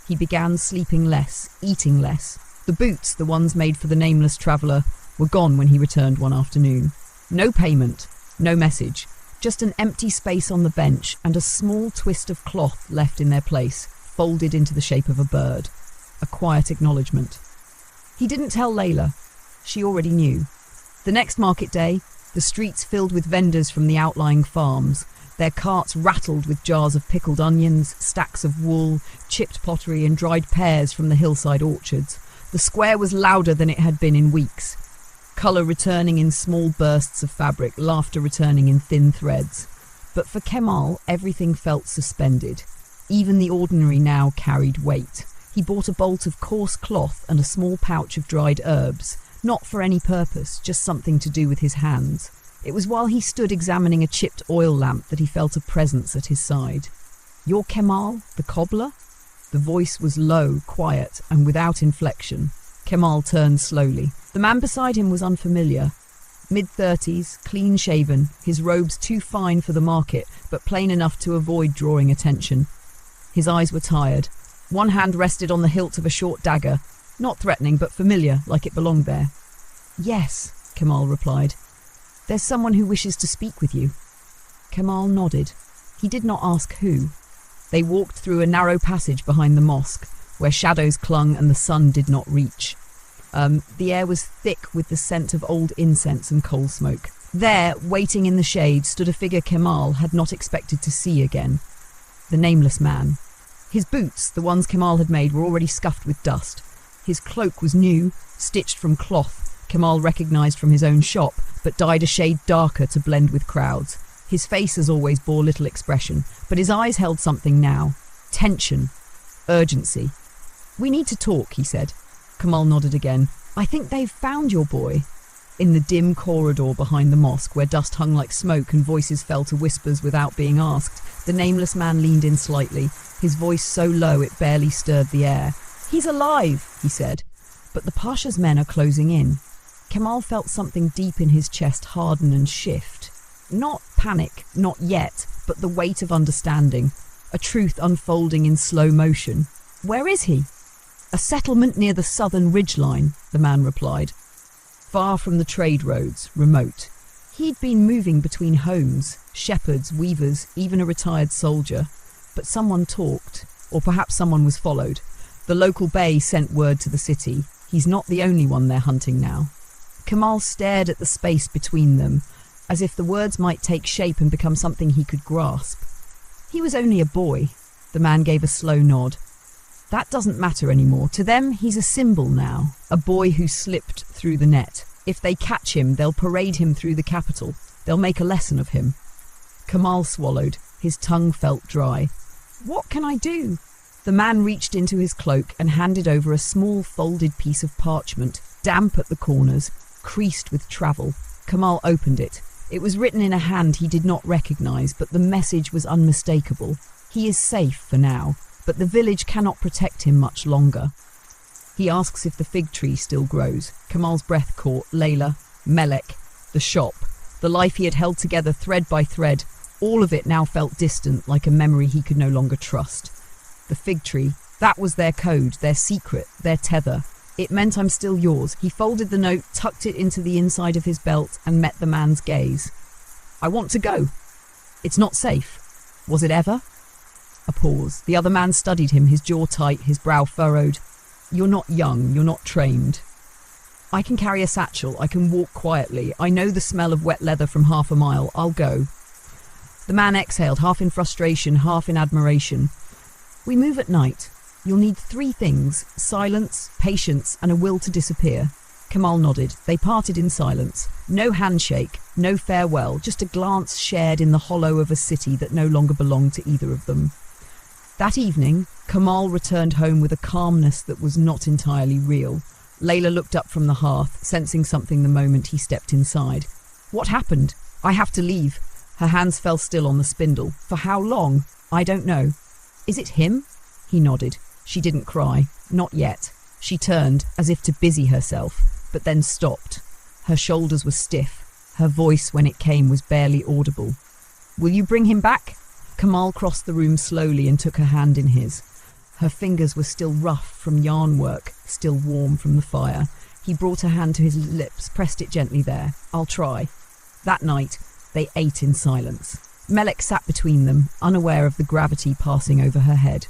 He began sleeping less, eating less. The boots, the ones made for the nameless traveller, were gone when he returned one afternoon. No payment, no message, just an empty space on the bench and a small twist of cloth left in their place, folded into the shape of a bird. A quiet acknowledgement. He didn't tell Layla. She already knew. The next market day, the streets filled with vendors from the outlying farms. Their carts rattled with jars of pickled onions, stacks of wool, chipped pottery and dried pears from the hillside orchards. The square was louder than it had been in weeks. Colour returning in small bursts of fabric, laughter returning in thin threads. But for Kemal, everything felt suspended. Even the ordinary now carried weight. He bought a bolt of coarse cloth and a small pouch of dried herbs, not for any purpose, just something to do with his hands. It was while he stood examining a chipped oil lamp that he felt a presence at his side. "You're Kemal, the cobbler?" The voice was low, quiet, and without inflection. Kemal turned slowly. The man beside him was unfamiliar. Mid-30s, clean-shaven, his robes too fine for the market, but plain enough to avoid drawing attention. His eyes were tired. One hand rested on the hilt of a short dagger, not threatening but familiar, like it belonged there. "Yes," Kemal replied. "There's someone who wishes to speak with you." Kemal nodded. He did not ask who. They walked through a narrow passage behind the mosque, where shadows clung and the sun did not reach. The air was thick with the scent of old incense and coal smoke. There, waiting in the shade, stood a figure Kemal had not expected to see again. The nameless man. His boots, the ones Kemal had made, were already scuffed with dust. His cloak was new, stitched from cloth, Kemal recognised from his own shop, but dyed a shade darker to blend with crowds. His face, as always, bore little expression, but his eyes held something now. Tension. Urgency. "We need to talk," he said. Kemal nodded again. "I think they've found your boy." In the dim corridor behind the mosque, where dust hung like smoke and voices fell to whispers without being asked, the nameless man leaned in slightly, his voice so low it barely stirred the air. "He's alive," he said, "but the Pasha's men are closing in." Kemal felt something deep in his chest harden and shift. Not panic, not yet, but the weight of understanding, a truth unfolding in slow motion. "Where is he?" "A settlement near the southern ridgeline," the man replied. Far from the trade roads, remote. He'd been moving between homes, shepherds, weavers, even a retired soldier. But someone talked, or perhaps someone was followed. The local bey sent word to the city. He's not the only one they're hunting now. Kemal stared at the space between them, as if the words might take shape and become something he could grasp. "He was only a boy." The man gave a slow nod. "That doesn't matter anymore. To them, he's a symbol now, a boy who slipped through the net. If they catch him, they'll parade him through the capital. They'll make a lesson of him." Kemal swallowed. His tongue felt dry. "What can I do?" The man reached into his cloak and handed over a small folded piece of parchment, damp at the corners, creased with travel. Kemal opened it. It was written in a hand he did not recognise, but the message was unmistakable. He is safe for now, but the village cannot protect him much longer. He asks if the fig tree still grows. Kemal's breath caught. Layla, Melek, the shop, the life he had held together thread by thread, all of it now felt distant, like a memory he could no longer trust. The fig tree, that was their code, their secret, their tether. It meant I'm still yours. He folded the note, tucked it into the inside of his belt, and met the man's gaze. "I want to go." "It's not safe." "Was it ever?" A pause. The other man studied him, his jaw tight, his brow furrowed. "You're not young, you're not trained." "I can carry a satchel, I can walk quietly. I know the smell of wet leather from half a mile. I'll go." The man exhaled, half in frustration, half in admiration. "We move at night. You'll need 3 things: silence, patience, and a will to disappear." Kemal nodded. They parted in silence. No handshake, no farewell, just a glance shared in the hollow of a city that no longer belonged to either of them. That evening, Kemal returned home with a calmness that was not entirely real. Layla looked up from the hearth, sensing something the moment he stepped inside. "What happened?" "I have to leave." Her hands fell still on the spindle. "For how long?" "I don't know." "Is it him?" He nodded. She didn't cry. Not yet. She turned, as if to busy herself, but then stopped. Her shoulders were stiff. Her voice, when it came, was barely audible. "Will you bring him back?" Kemal crossed the room slowly and took her hand in his. Her fingers were still rough from yarn work, still warm from the fire. He brought her hand to his lips, pressed it gently there. "I'll try." That night, they ate in silence. Melek sat between them, unaware of the gravity passing over her head.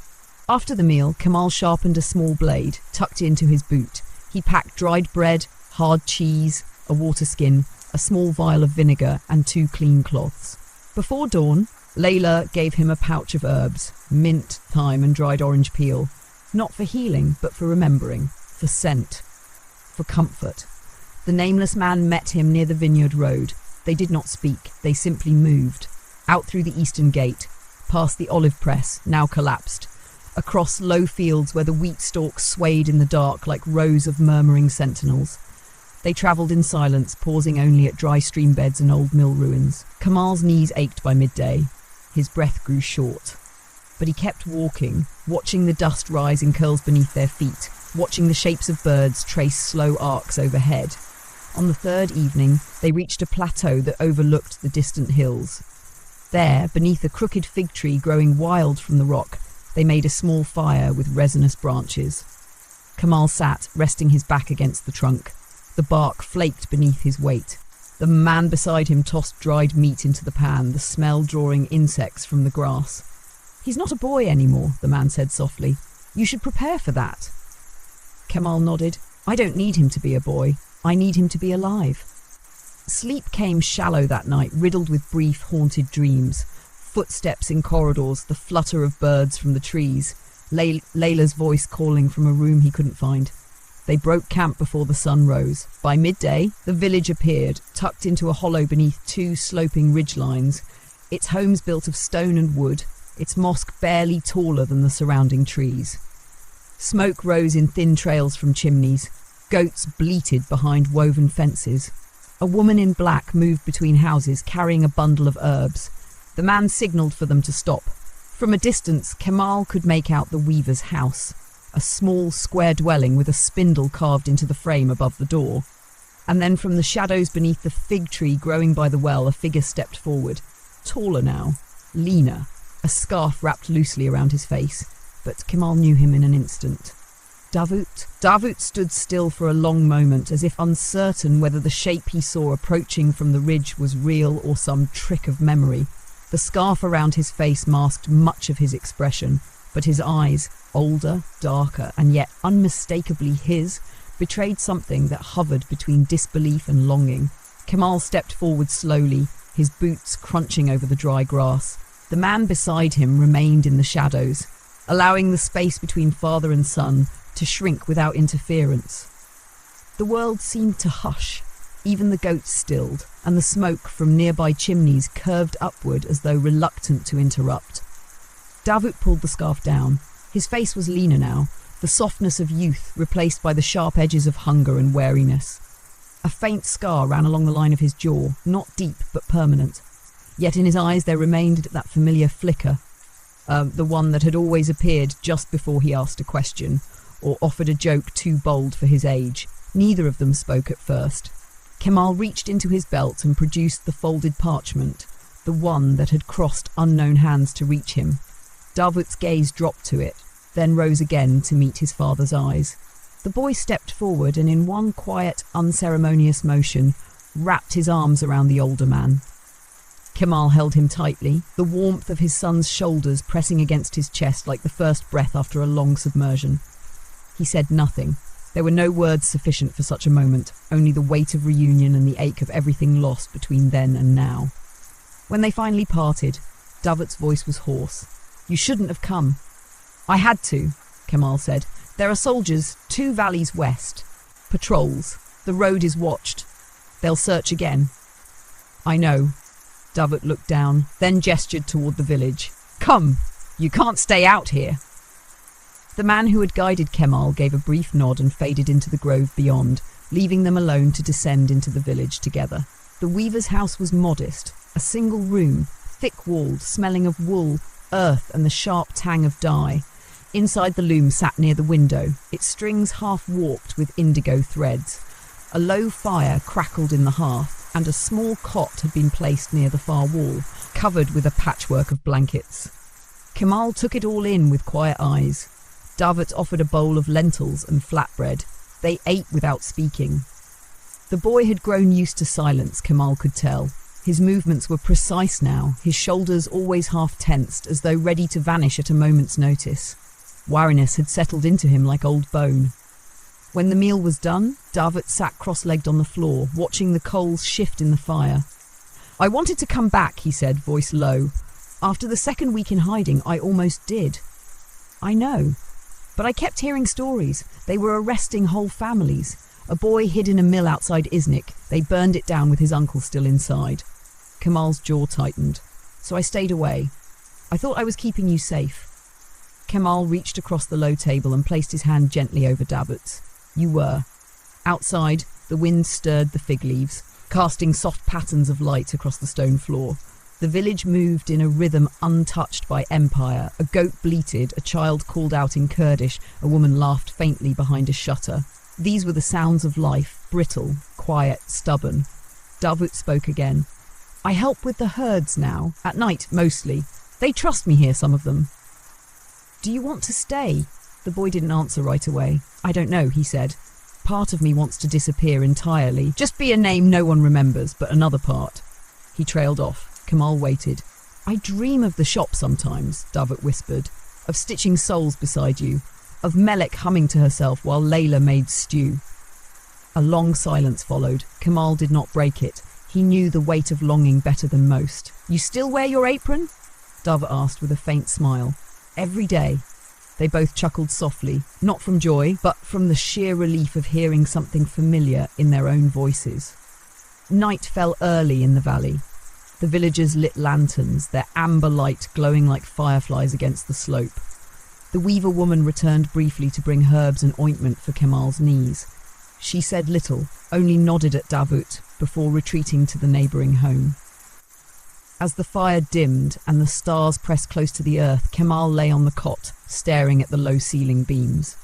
After the meal, Kemal sharpened a small blade, tucked into his boot. He packed dried bread, hard cheese, a water skin, a small vial of vinegar, and 2 clean cloths. Before dawn, Layla gave him a pouch of herbs, mint, thyme, and dried orange peel. Not for healing, but for remembering, for scent, for comfort. The nameless man met him near the vineyard road. They did not speak, they simply moved. Out through the eastern gate, past the olive press, now collapsed, across low fields where the wheat stalks swayed in the dark like rows of murmuring sentinels. They travelled in silence, pausing only at dry stream beds and old mill ruins. Kamal's knees ached by midday. His breath grew short. But he kept walking, watching the dust rise in curls beneath their feet, watching the shapes of birds trace slow arcs overhead. On the third evening, they reached a plateau that overlooked the distant hills. There, beneath a crooked fig tree growing wild from the rock, they made a small fire with resinous branches. Kamal sat, resting his back against the trunk. The bark flaked beneath his weight. The man beside him tossed dried meat into the pan, the smell drawing insects from the grass. "He's not a boy anymore," the man said softly. "You should prepare for that." Kamal nodded. "I don't need him to be a boy. I need him to be alive." Sleep came shallow that night, riddled with brief, haunted dreams. Footsteps in corridors, the flutter of birds from the trees, Layla's voice calling from a room he couldn't find. They broke camp before the sun rose. By midday, the village appeared, tucked into a hollow beneath two sloping ridgelines, its homes built of stone and wood, its mosque barely taller than the surrounding trees. Smoke rose in thin trails from chimneys. Goats bleated behind woven fences. A woman in black moved between houses, carrying a bundle of herbs. The man signalled for them to stop. From a distance, Kemal could make out the weaver's house, a small square dwelling with a spindle carved into the frame above the door. And then from the shadows beneath the fig tree growing by the well, a figure stepped forward, taller now, leaner, a scarf wrapped loosely around his face, but Kemal knew him in an instant. Davut. Davut stood still for a long moment, as if uncertain whether the shape he saw approaching from the ridge was real or some trick of memory. The scarf around his face masked much of his expression, but his eyes, older, darker, and yet unmistakably his, betrayed something that hovered between disbelief and longing. Kemal stepped forward slowly, his boots crunching over the dry grass. The man beside him remained in the shadows, allowing the space between father and son to shrink without interference. The world seemed to hush. Even the goats stilled, and the smoke from nearby chimneys curved upward as though reluctant to interrupt. Davut pulled the scarf down. His face was leaner now, the softness of youth replaced by the sharp edges of hunger and wariness. A faint scar ran along the line of his jaw, not deep but permanent. Yet in his eyes there remained that familiar flicker, the one that had always appeared just before he asked a question, or offered a joke too bold for his age. Neither of them spoke at first. Kemal reached into his belt and produced the folded parchment, the one that had crossed unknown hands to reach him. Davut's gaze dropped to it, then rose again to meet his father's eyes. The boy stepped forward and in one quiet, unceremonious motion, wrapped his arms around the older man. Kemal held him tightly, the warmth of his son's shoulders pressing against his chest like the first breath after a long submersion. He said nothing. There were no words sufficient for such a moment, only the weight of reunion and the ache of everything lost between then and now. When they finally parted, Davut's voice was hoarse. "You shouldn't have come." "I had to," Kemal said. "There are soldiers 2 valleys west. Patrols. The road is watched. They'll search again." "I know." Davut looked down, then gestured toward the village. "Come! You can't stay out here." The man who had guided Kemal gave a brief nod and faded into the grove beyond, leaving them alone to descend into the village together. The weaver's house was modest, a single room, thick-walled, smelling of wool, earth and the sharp tang of dye. Inside the loom sat near the window, its strings half-warped with indigo threads. A low fire crackled in the hearth, and a small cot had been placed near the far wall, covered with a patchwork of blankets. Kemal took it all in with quiet eyes. Davut offered a bowl of lentils and flatbread. They ate without speaking. The boy had grown used to silence, Kemal could tell. His movements were precise now, his shoulders always half tensed, as though ready to vanish at a moment's notice. Wariness had settled into him like old bone. When the meal was done, Davut sat cross-legged on the floor, watching the coals shift in the fire. "I wanted to come back," he said, voice low. "After the second week in hiding, I almost did." "I know. But I kept hearing stories. They were arresting whole families. A boy hid in a mill outside Iznik. They burned it down with his uncle still inside." Kemal's jaw tightened. "So I stayed away. I thought I was keeping you safe." Kemal reached across the low table and placed his hand gently over Davut's. "You were." Outside, The wind stirred the fig leaves, casting soft patterns of light across the stone floor. The village moved in a rhythm untouched by empire. A goat bleated, a child called out in Kurdish, a woman laughed faintly behind a shutter. These were the sounds of life, brittle, quiet, stubborn. Davut spoke again. I help with the herds now, at night mostly. They trust me here, some of them. Do you want to stay? The boy didn't answer right away. I don't know, he said. Part of me wants to disappear entirely. Just be a name no one remembers, but another part. He trailed off. Kamal waited. I dream of the shop sometimes, Davut whispered, of stitching souls beside you, of Melek humming to herself while Layla made stew. A long silence followed. Kamal did not break it. He knew the weight of longing better than most. You still wear your apron? Davut asked with a faint smile. Every day. They both chuckled softly, not from joy, but from the sheer relief of hearing something familiar in their own voices. Night fell early in the valley. The villagers lit lanterns, their amber light glowing like fireflies against the slope. The weaver woman returned briefly to bring herbs and ointment for Kemal's knees. She said little, only nodded at Davut before retreating to the neighbouring home. As the fire dimmed and the stars pressed close to the earth, Kemal lay on the cot, staring at the low ceiling beams.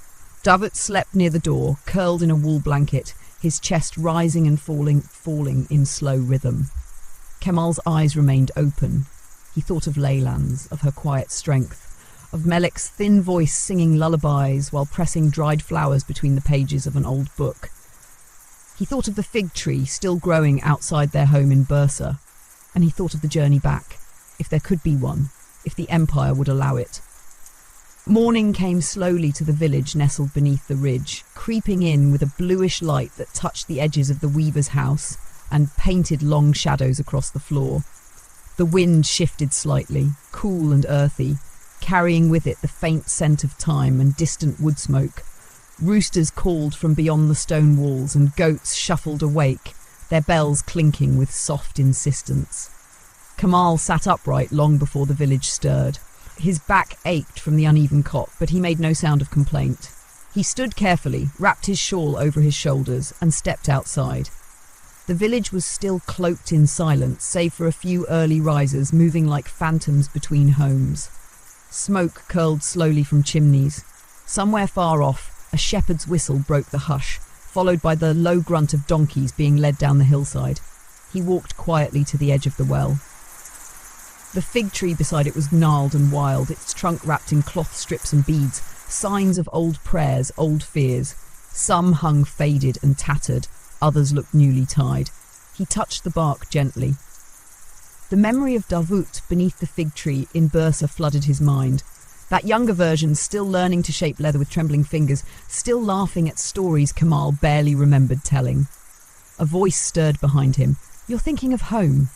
Davut slept near the door, curled in a wool blanket, his chest rising and falling in slow rhythm. Kemal's eyes remained open. He thought of Leyland's, of her quiet strength, of Melek's thin voice singing lullabies while pressing dried flowers between the pages of an old book. He thought of the fig tree still growing outside their home in Bursa, and he thought of the journey back, if there could be one, if the Empire would allow it. Morning came slowly to the village nestled beneath the ridge, creeping in with a bluish light that touched the edges of the weaver's house and painted long shadows across the floor. The wind shifted slightly, cool and earthy, carrying with it the faint scent of thyme and distant wood smoke. Roosters called from beyond the stone walls and goats shuffled awake, their bells clinking with soft insistence. Kamal sat upright long before the village stirred. His back ached from the uneven cot, but he made no sound of complaint. He stood carefully, wrapped his shawl over his shoulders, and stepped outside. The village was still cloaked in silence, save for a few early risers moving like phantoms between homes. Smoke curled slowly from chimneys. Somewhere far off, a shepherd's whistle broke the hush, followed by the low grunt of donkeys being led down the hillside. He walked quietly to the edge of the well. The fig tree beside it was gnarled and wild, its trunk wrapped in cloth strips and beads, signs of old prayers, old fears. Some hung faded and tattered, others looked newly tied. He touched the bark gently. The memory of Davut beneath the fig tree in Bursa flooded his mind. That younger version, still learning to shape leather with trembling fingers, still laughing at stories Kamal barely remembered telling. A voice stirred behind him. You're thinking of home.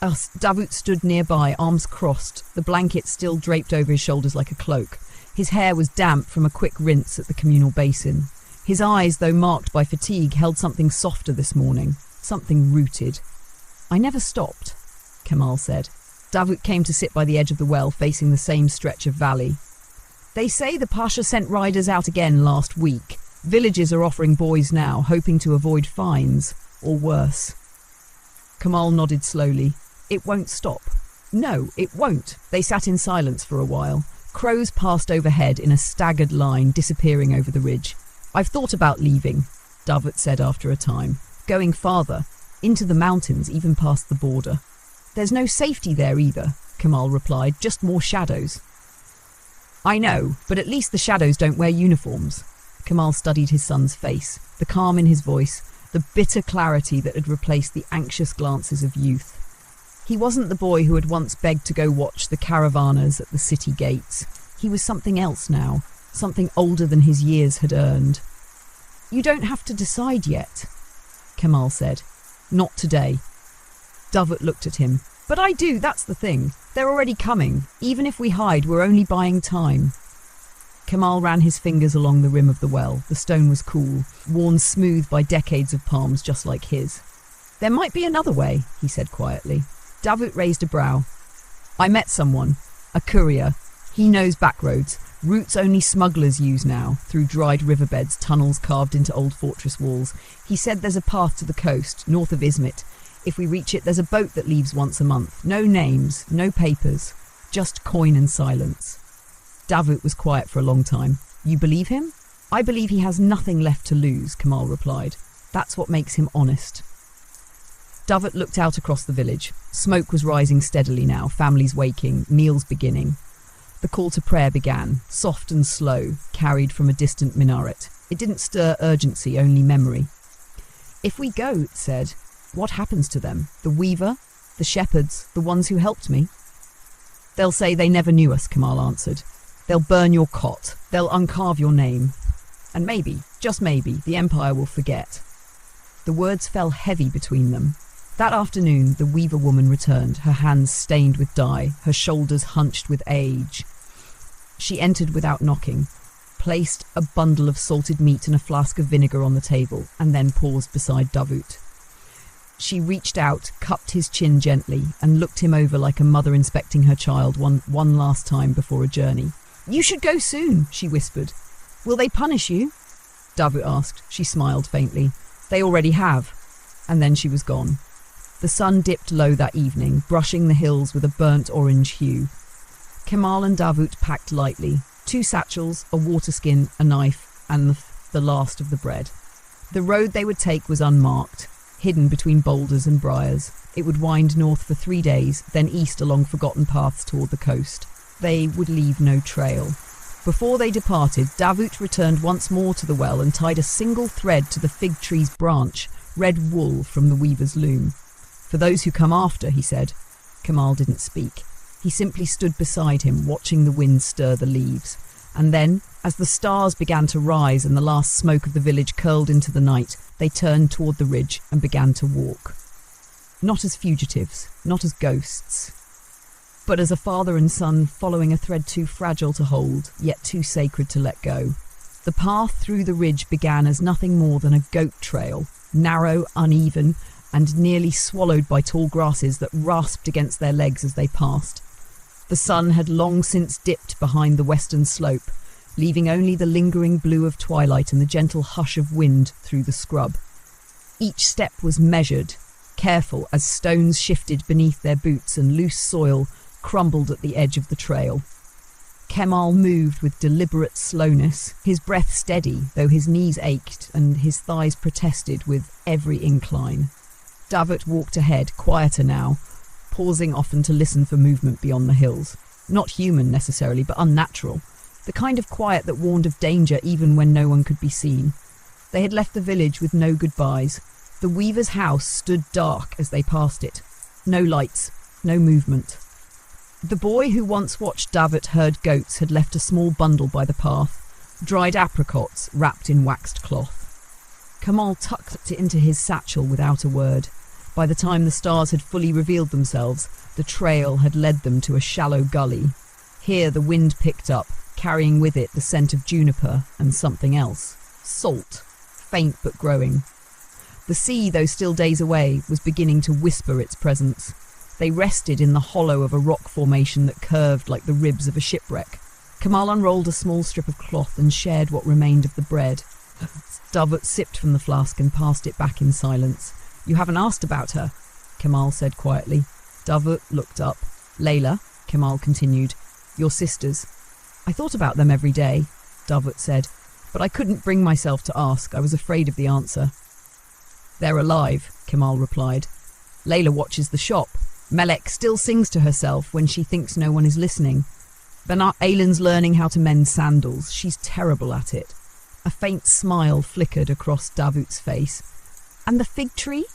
Davut stood nearby, arms crossed, the blanket still draped over his shoulders like a cloak. His hair was damp from a quick rinse at the communal basin. His eyes, though marked by fatigue, held something softer this morning, something rooted. I never stopped, Kamal said. Davut came to sit by the edge of the well, facing the same stretch of valley. They say the Pasha sent riders out again last week. Villages are offering boys now, hoping to avoid fines, or worse. Kamal nodded slowly. It won't stop. No, it won't. They sat in silence for a while. Crows passed overhead in a staggered line, disappearing over the ridge. I've thought about leaving, Davut said after a time. Going farther, into the mountains, even past the border. There's no safety there either, Kamal replied, just more shadows. I know, but at least the shadows don't wear uniforms. Kamal studied his son's face, the calm in his voice, the bitter clarity that had replaced the anxious glances of youth. He wasn't the boy who had once begged to go watch the caravanners at the city gates. He was something else now, something older than his years had earned. You don't have to decide yet, Kamal said. Not today. Davut looked at him. But I do, that's the thing. They're already coming. Even if we hide, we're only buying time. Kamal ran his fingers along the rim of the well. The stone was cool, worn smooth by decades of palms just like his. There might be another way, he said quietly. Davut raised a brow. I met someone, a courier. He knows back roads. Routes only smugglers use now, through dried riverbeds, tunnels carved into old fortress walls. He said there's a path to the coast, north of Izmit. If we reach it, there's a boat that leaves once a month. No names, no papers, just coin and silence. Davut was quiet for a long time. You believe him? I believe he has nothing left to lose, Kemal replied. That's what makes him honest. Davut looked out across the village. Smoke was rising steadily now, families waking, meals beginning. The call to prayer began, soft and slow, carried from a distant minaret. It didn't stir urgency, only memory. If we go, it said, what happens to them? The weaver? The shepherds? The ones who helped me? They'll say they never knew us, Kemal answered. They'll burn your cot. They'll uncarve your name. And maybe, just maybe, the Empire will forget. The words fell heavy between them. That afternoon, the weaver woman returned, her hands stained with dye, her shoulders hunched with age. She entered without knocking, placed a bundle of salted meat and a flask of vinegar on the table, and then paused beside Davut. She reached out, cupped his chin gently, and looked him over like a mother inspecting her child one last time before a journey. You should go soon, she whispered. Will they punish you? Davut asked. She smiled faintly. They already have. And then she was gone. The sun dipped low that evening, brushing the hills with a burnt orange hue. Kemal and Davut packed lightly, 2 satchels, a waterskin, a knife, and the last of the bread. The road they would take was unmarked, hidden between boulders and briars. It would wind north for 3 days, then east along forgotten paths toward the coast. They would leave no trail. Before they departed, Davut returned once more to the well and tied a single thread to the fig tree's branch, red wool from the weaver's loom. For those who come after, he said. Kemal didn't speak. He simply stood beside him, watching the wind stir the leaves. And then, as the stars began to rise and the last smoke of the village curled into the night, they turned toward the ridge and began to walk. Not as fugitives, not as ghosts, but as a father and son following a thread too fragile to hold, yet too sacred to let go. The path through the ridge began as nothing more than a goat trail, narrow, uneven, and nearly swallowed by tall grasses that rasped against their legs as they passed. The sun had long since dipped behind the western slope, leaving only the lingering blue of twilight and the gentle hush of wind through the scrub. Each step was measured, careful, as stones shifted beneath their boots and loose soil crumbled at the edge of the trail. Kemal moved with deliberate slowness, his breath steady, though his knees ached and his thighs protested with every incline. Davut walked ahead, quieter now, pausing often to listen for movement beyond the hills. Not human necessarily, but unnatural. The kind of quiet that warned of danger even when no one could be seen. They had left the village with no goodbyes. The weaver's house stood dark as they passed it. No lights, no movement. The boy who once watched Davut herd goats had left a small bundle by the path, dried apricots wrapped in waxed cloth. Kemal tucked it into his satchel without a word. By the time the stars had fully revealed themselves, the trail had led them to a shallow gully. Here the wind picked up, carrying with it the scent of juniper and something else. Salt, faint but growing. The sea, though still days away, was beginning to whisper its presence. They rested in the hollow of a rock formation that curved like the ribs of a shipwreck. Kemal unrolled a small strip of cloth and shared what remained of the bread. Davut sipped from the flask and passed it back in silence. You haven't asked about her, Kemal said quietly. Davut looked up. Layla, Kemal continued, your sisters. I thought about them every day, Davut said, but I couldn't bring myself to ask. I was afraid of the answer. They're alive, Kemal replied. Layla watches the shop. Melek still sings to herself when she thinks no one is listening. Banat Aylin's learning how to mend sandals. She's terrible at it. A faint smile flickered across Davut's face. And the fig tree?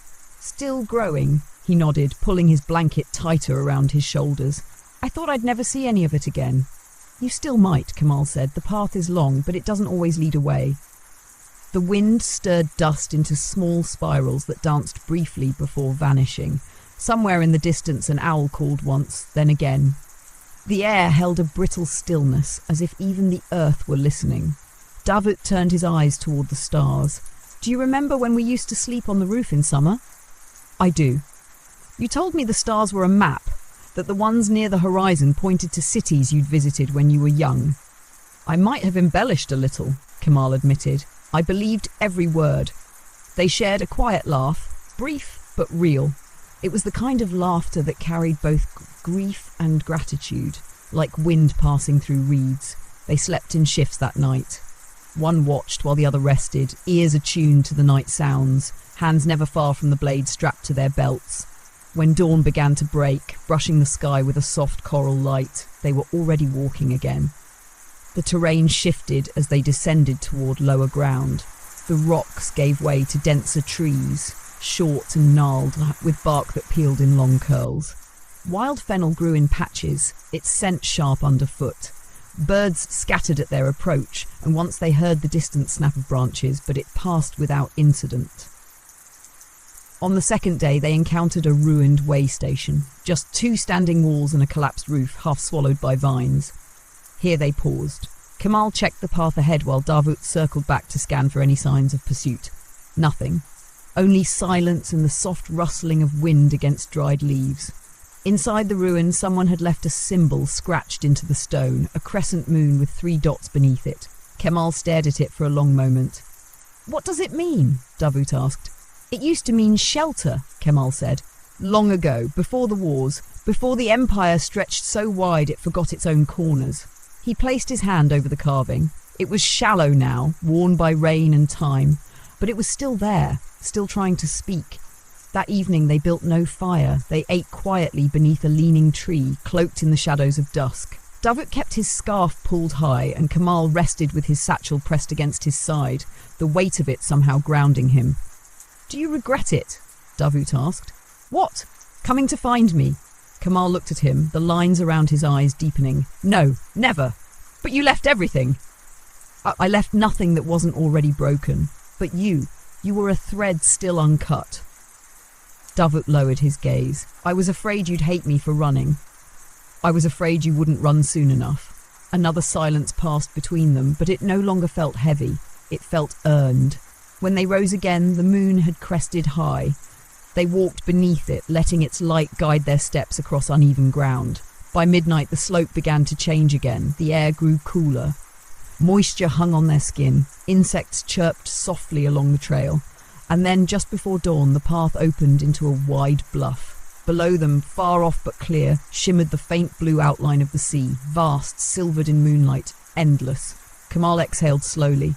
Still growing, he nodded, pulling his blanket tighter around his shoulders. I thought I'd never see any of it again. You still might, Kemal said. The path is long, but it doesn't always lead away. The wind stirred dust into small spirals that danced briefly before vanishing. Somewhere in the distance an owl called once, then again. The air held a brittle stillness, as if even the earth were listening. Davut turned his eyes toward the stars. Do you remember when we used to sleep on the roof in summer? I do. You told me the stars were a map, that the ones near the horizon pointed to cities you'd visited when you were young. I might have embellished a little, Kemal admitted. I believed every word. They shared a quiet laugh, brief but real. It was the kind of laughter that carried both grief and gratitude, like wind passing through reeds. They slept in shifts that night. One watched while the other rested, ears attuned to the night sounds, hands never far from the blade strapped to their belts. When dawn began to break, brushing the sky with a soft coral light, they were already walking again. The terrain shifted as they descended toward lower ground. The rocks gave way to denser trees, short and gnarled, with bark that peeled in long curls. Wild fennel grew in patches, its scent sharp underfoot. Birds scattered at their approach, and once they heard the distant snap of branches, but it passed without incident. On the second day, they encountered a ruined way station, just 2 standing walls and a collapsed roof, half swallowed by vines. Here they paused. Kemal checked the path ahead while Davut circled back to scan for any signs of pursuit. Nothing. Only silence and the soft rustling of wind against dried leaves. Inside the ruin, someone had left a symbol scratched into the stone, a crescent moon with 3 dots beneath it. Kemal stared at it for a long moment. "What does it mean?" Davut asked. "It used to mean shelter," Kemal said. "Long ago, before the wars, before the empire stretched so wide it forgot its own corners." He placed his hand over the carving. It was shallow now, worn by rain and time, but it was still there, still trying to speak. That evening they built no fire. They ate quietly beneath a leaning tree, cloaked in the shadows of dusk. Davut kept his scarf pulled high, and Kemal rested with his satchel pressed against his side, the weight of it somehow grounding him. "Do you regret it?" Davut asked. "What? Coming to find me?" Kemal looked at him, the lines around his eyes deepening. "No, never. But you left everything." I left nothing that wasn't already broken. But you were a thread still uncut." Davut lowered his gaze. "I was afraid you'd hate me for running. I was afraid you wouldn't run soon enough." Another silence passed between them, but it no longer felt heavy. It felt earned. When they rose again, the moon had crested high. They walked beneath it, letting its light guide their steps across uneven ground. By midnight, the slope began to change again. The air grew cooler. Moisture hung on their skin. Insects chirped softly along the trail. And then, just before dawn, the path opened into a wide bluff. Below them, far off but clear, shimmered the faint blue outline of the sea, vast, silvered in moonlight, endless. Kemal exhaled slowly.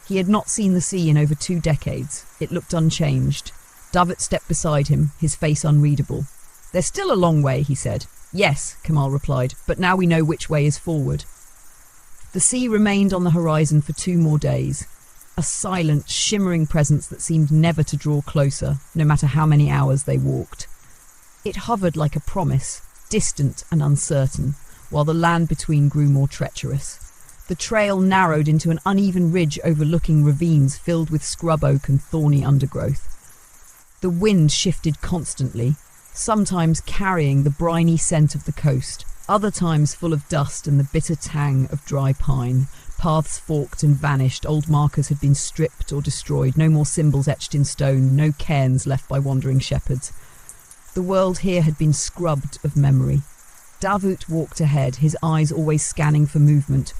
He had not seen the sea in over 2 decades. It looked unchanged. Davut stepped beside him, his face unreadable. "There's still a long way," he said. "Yes," Kemal replied, "but now we know which way is forward." The sea remained on the horizon for 2 more days. A silent, shimmering presence that seemed never to draw closer, no matter how many hours they walked. It hovered like a promise, distant and uncertain, while the land between grew more treacherous. The trail narrowed into an uneven ridge overlooking ravines filled with scrub oak and thorny undergrowth. The wind shifted constantly, sometimes carrying the briny scent of the coast, other times full of dust and the bitter tang of dry pine. Paths forked and vanished, old markers had been stripped or destroyed, no more symbols etched in stone, no cairns left by wandering shepherds. The world here had been scrubbed of memory. Davut walked ahead, his eyes always scanning for movement,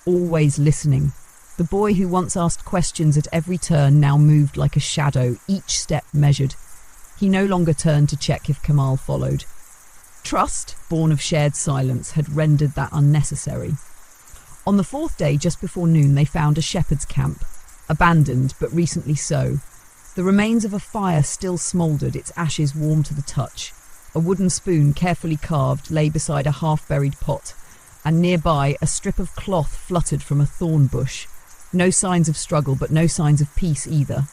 always listening. The boy who once asked questions at every turn now moved like a shadow, each step measured. He no longer turned to check if Kemal followed. Trust, born of shared silence, had rendered that unnecessary. On the 4th day, just before noon, they found a shepherd's camp, abandoned but recently so. The remains of a fire still smouldered, its ashes warm to the touch. A wooden spoon, carefully carved, lay beside a half-buried pot, and nearby a strip of cloth fluttered from a thorn bush. No signs of struggle, but no signs of peace either.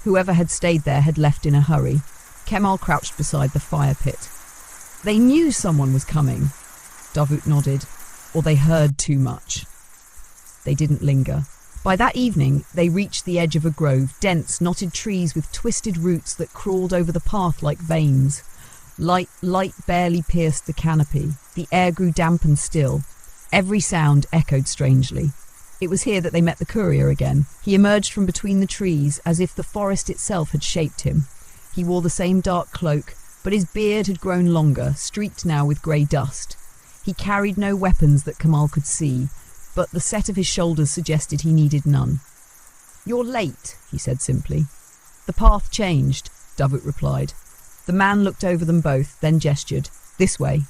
Whoever had stayed there had left in a hurry. Kemal crouched beside the fire pit. They knew someone was coming. Davut nodded. Or they heard too much. They didn't linger. By that evening, they reached the edge of a grove, dense, knotted trees with twisted roots that crawled over the path like veins. Light barely pierced the canopy. The air grew damp and still. Every sound echoed strangely. It was here that they met the courier again. He emerged from between the trees as if the forest itself had shaped him. He wore the same dark cloak, but his beard had grown longer, streaked now with grey dust. He carried no weapons that Kemal could see, but the set of his shoulders suggested he needed none. "You're late," he said simply. "The path changed," Davut replied. The man looked over them both, then gestured. "This way."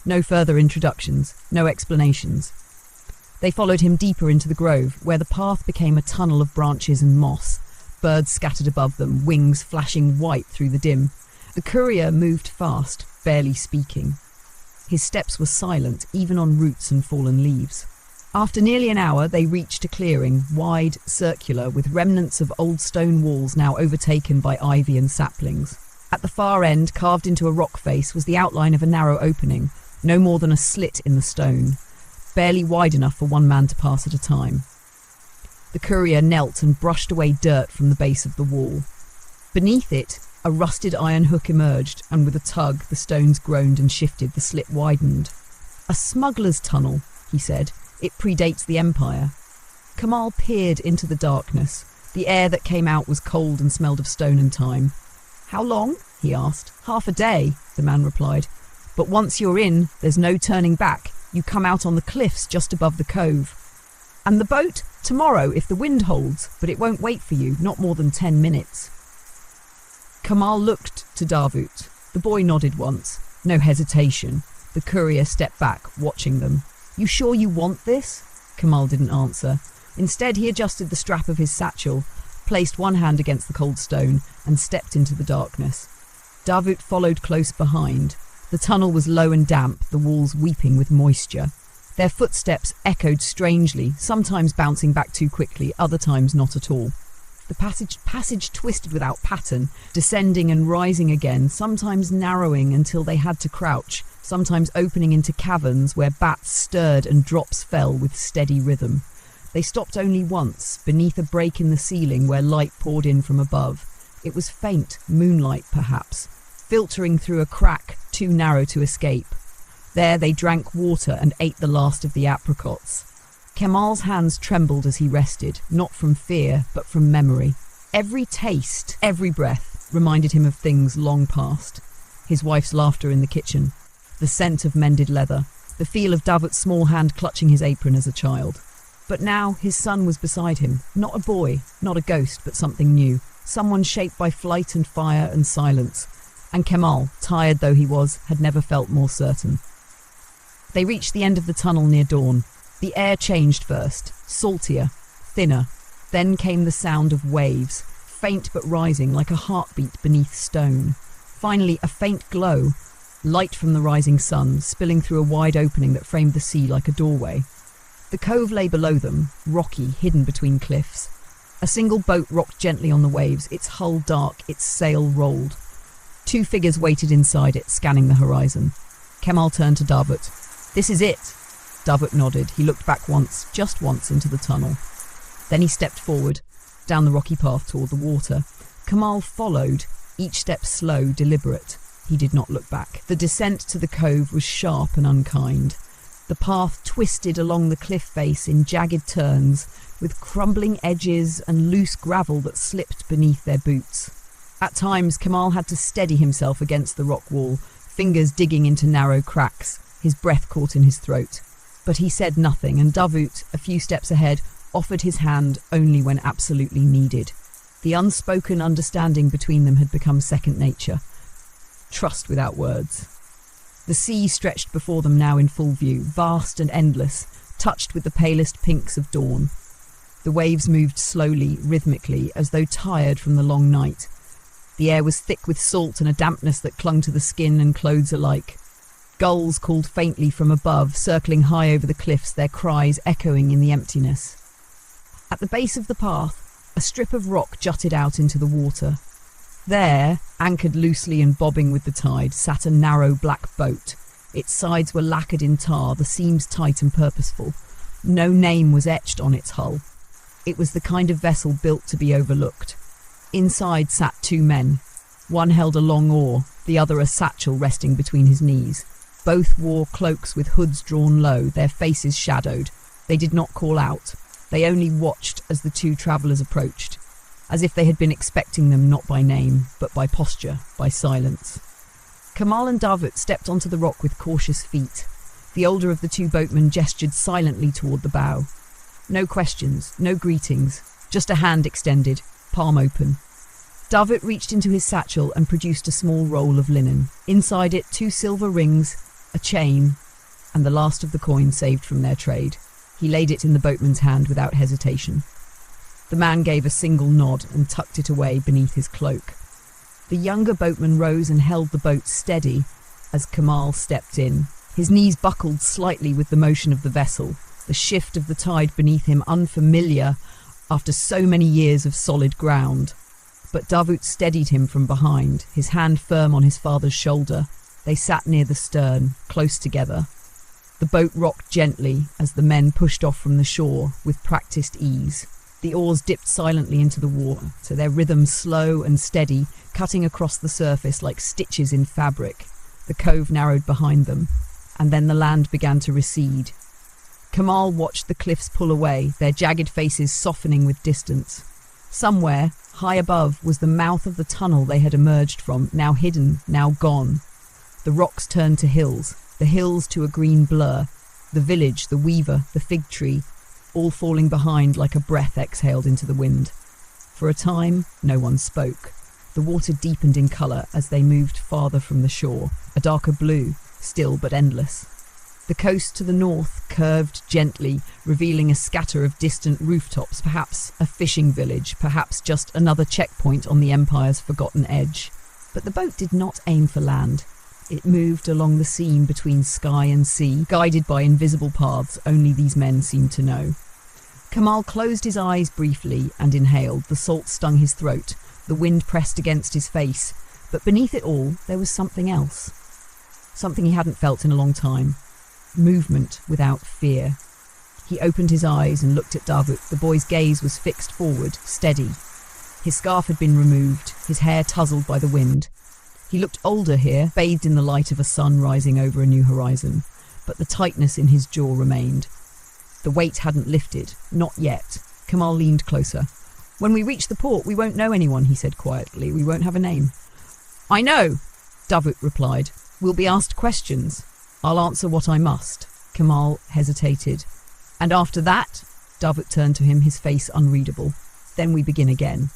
No further introductions, no explanations. They followed him deeper into the grove, where the path became a tunnel of branches and moss, birds scattered above them, wings flashing white through the dim. The courier moved fast, barely speaking. His steps were silent, even on roots and fallen leaves. After nearly an hour, they reached a clearing, wide, circular, with remnants of old stone walls now overtaken by ivy and saplings. At the far end, carved into a rock face, was the outline of a narrow opening, no more than a slit in the stone, barely wide enough for one man to pass at a time. The courier knelt and brushed away dirt from the base of the wall. Beneath it, a rusted iron hook emerged, and with a tug, the stones groaned and shifted, the slit widened. "A smuggler's tunnel," he said. "It predates the Empire." Kamal peered into the darkness. The air that came out was cold and smelled of stone and time. "How long?" he asked. "Half a day," the man replied. "But once you're in, there's no turning back. You come out on the cliffs just above the cove. And the boat? Tomorrow, if the wind holds, but it won't wait for you, not more than 10 minutes. Kamal looked to Davut. The boy nodded once. No hesitation. The courier stepped back, watching them. "You sure you want this?" Kamal didn't answer. Instead, he adjusted the strap of his satchel, placed one hand against the cold stone, and stepped into the darkness. Davut followed close behind. The tunnel was low and damp, the walls weeping with moisture. Their footsteps echoed strangely, sometimes bouncing back too quickly, other times not at all. The passage twisted without pattern, descending and rising again, sometimes narrowing until they had to crouch, sometimes opening into caverns where bats stirred and drops fell with steady rhythm. They stopped only once, beneath a break in the ceiling where light poured in from above. It was faint, moonlight perhaps, filtering through a crack too narrow to escape. There they drank water and ate the last of the apricots. Kemal's hands trembled as he rested, not from fear, but from memory. Every taste, every breath, reminded him of things long past. His wife's laughter in the kitchen, the scent of mended leather, the feel of Davut's small hand clutching his apron as a child. But now his son was beside him, not a boy, not a ghost, but something new, someone shaped by flight and fire and silence. And Kemal, tired though he was, had never felt more certain. They reached the end of the tunnel near dawn. The air changed first, saltier, thinner. Then came the sound of waves, faint but rising like a heartbeat beneath stone. Finally, a faint glow, light from the rising sun, spilling through a wide opening that framed the sea like a doorway. The cove lay below them, rocky, hidden between cliffs. A single boat rocked gently on the waves, its hull dark, its sail rolled. Two figures waited inside it, scanning the horizon. Kemal turned to Davut. "This is it." Davut nodded. He looked back once, just once, into the tunnel. Then he stepped forward, down the rocky path toward the water. Kemal followed, each step slow, deliberate. He did not look back. The descent to the cove was sharp and unkind. The path twisted along the cliff face in jagged turns, with crumbling edges and loose gravel that slipped beneath their boots. At times, Kemal had to steady himself against the rock wall, fingers digging into narrow cracks, his breath caught in his throat. But he said nothing, and Davut, a few steps ahead, offered his hand only when absolutely needed. The unspoken understanding between them had become second nature. Trust without words. The sea stretched before them now in full view, vast and endless, touched with the palest pinks of dawn. The waves moved slowly, rhythmically, as though tired from the long night. The air was thick with salt and a dampness that clung to the skin and clothes alike. Gulls called faintly from above, circling high over the cliffs, their cries echoing in the emptiness. At the base of the path, a strip of rock jutted out into the water. There, anchored loosely and bobbing with the tide, sat a narrow black boat. Its sides were lacquered in tar, the seams tight and purposeful. No name was etched on its hull. It was the kind of vessel built to be overlooked. Inside sat two men. One held a long oar, the other a satchel resting between his knees. Both wore cloaks with hoods drawn low, their faces shadowed. They did not call out. They only watched as the two travellers approached, as if they had been expecting them not by name, but by posture, by silence. Kemal and Davut stepped onto the rock with cautious feet. The older of the two boatmen gestured silently toward the bow. No questions, no greetings, just a hand extended, palm open. Davut reached into his satchel and produced a small roll of linen. Inside it, 2 silver rings, a chain, and the last of the coin saved from their trade. He laid it in the boatman's hand without hesitation. The man gave a single nod and tucked it away beneath his cloak. The younger boatman rose and held the boat steady as Kamal stepped in. His knees buckled slightly with the motion of the vessel, the shift of the tide beneath him unfamiliar after so many years of solid ground. But Davut steadied him from behind, his hand firm on his father's shoulder. They sat near the stern, close together. The boat rocked gently as the men pushed off from the shore with practiced ease. The oars dipped silently into the water, their rhythm slow and steady, cutting across the surface like stitches in fabric. The cove narrowed behind them, and then the land began to recede. Kamal watched the cliffs pull away, their jagged faces softening with distance. Somewhere, high above, was the mouth of the tunnel they had emerged from, now hidden, now gone. The rocks turned to hills, the hills to a green blur, the village, the weaver, the fig tree, all falling behind like a breath exhaled into the wind. For a time, no one spoke. The water deepened in colour as they moved farther from the shore, a darker blue, still but endless. The coast to the north curved gently, revealing a scatter of distant rooftops, perhaps a fishing village, perhaps just another checkpoint on the Empire's forgotten edge. But the boat did not aim for land. It moved along the seam between sky and sea, guided by invisible paths only these men seemed to know. Kamal closed his eyes briefly and inhaled. The salt stung his throat. The wind pressed against his face. But beneath it all, there was something else. Something he hadn't felt in a long time. Movement without fear. He opened his eyes and looked at Davut. The boy's gaze was fixed forward, steady. His scarf had been removed, his hair tousled by the wind. He looked older here, bathed in the light of a sun rising over a new horizon, but the tightness in his jaw remained. The weight hadn't lifted, not yet. Kamal leaned closer. "When we reach the port, we won't know anyone," he said quietly. "We won't have a name." "I know," Davut replied. "We'll be asked questions. I'll answer what I must." Kamal hesitated. "And after that?" Davut turned to him, his face unreadable. "Then we begin again."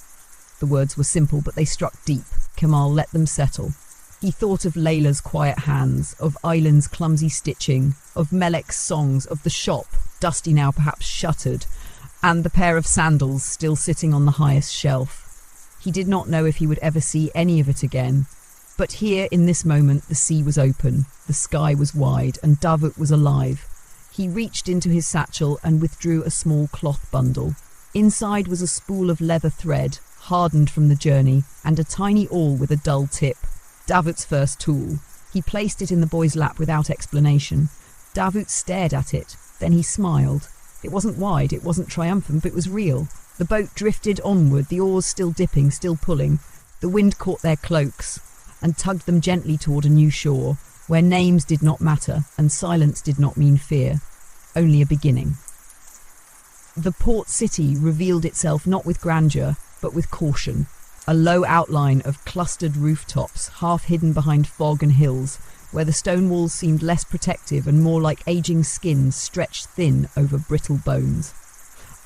The words were simple, but they struck deep. Kamal let them settle. He thought of Layla's quiet hands, of Aylan's clumsy stitching, of Melek's songs, of the shop, dusty now perhaps shuttered, and the pair of sandals still sitting on the highest shelf. He did not know if he would ever see any of it again. But here, in this moment, the sea was open, the sky was wide, and Davut was alive. He reached into his satchel and withdrew a small cloth bundle. Inside was a spool of leather thread, hardened from the journey, and a tiny awl with a dull tip. Davut's first tool. He placed it in the boy's lap without explanation. Davut stared at it, then he smiled. It wasn't wide, it wasn't triumphant, but it was real. The boat drifted onward, the oars still dipping, still pulling. The wind caught their cloaks and tugged them gently toward a new shore, where names did not matter and silence did not mean fear, only a beginning. The port city revealed itself not with grandeur, but with caution. A low outline of clustered rooftops, half hidden behind fog and hills, where the stone walls seemed less protective and more like aging skins stretched thin over brittle bones.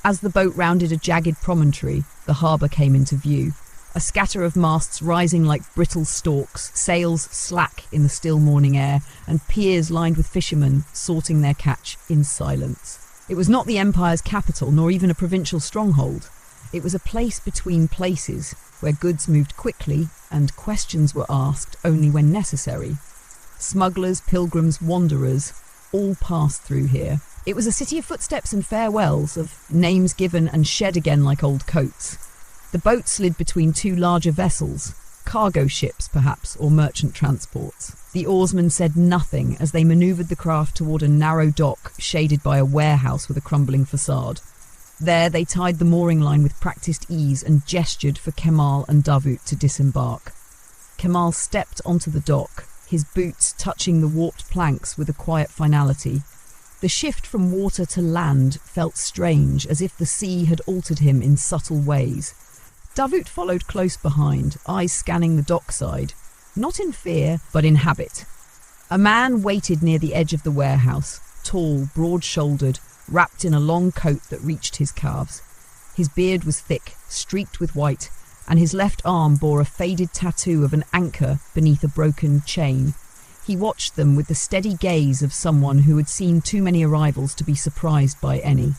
As the boat rounded a jagged promontory, the harbour came into view. A scatter of masts rising like brittle stalks, sails slack in the still morning air, and piers lined with fishermen sorting their catch in silence. It was not the Empire's capital, nor even a provincial stronghold. It was a place between places, where goods moved quickly and questions were asked only when necessary. Smugglers, pilgrims, wanderers, all passed through here. It was a city of footsteps and farewells, of names given and shed again like old coats. The boat slid between two larger vessels, cargo ships perhaps, or merchant transports. The oarsmen said nothing as they manoeuvred the craft toward a narrow dock shaded by a warehouse with a crumbling facade. There they tied the mooring line with practiced ease and gestured for Kemal and Davut to disembark. Kemal stepped onto the dock, his boots touching the warped planks with a quiet finality. The shift from water to land felt strange, as if the sea had altered him in subtle ways. Davut followed close behind, eyes scanning the dockside, not in fear, but in habit. A man waited near the edge of the warehouse, tall, broad-shouldered, wrapped in a long coat that reached his calves. His beard was thick, streaked with white, and his left arm bore a faded tattoo of an anchor beneath a broken chain. He watched them with the steady gaze of someone who had seen too many arrivals to be surprised by any.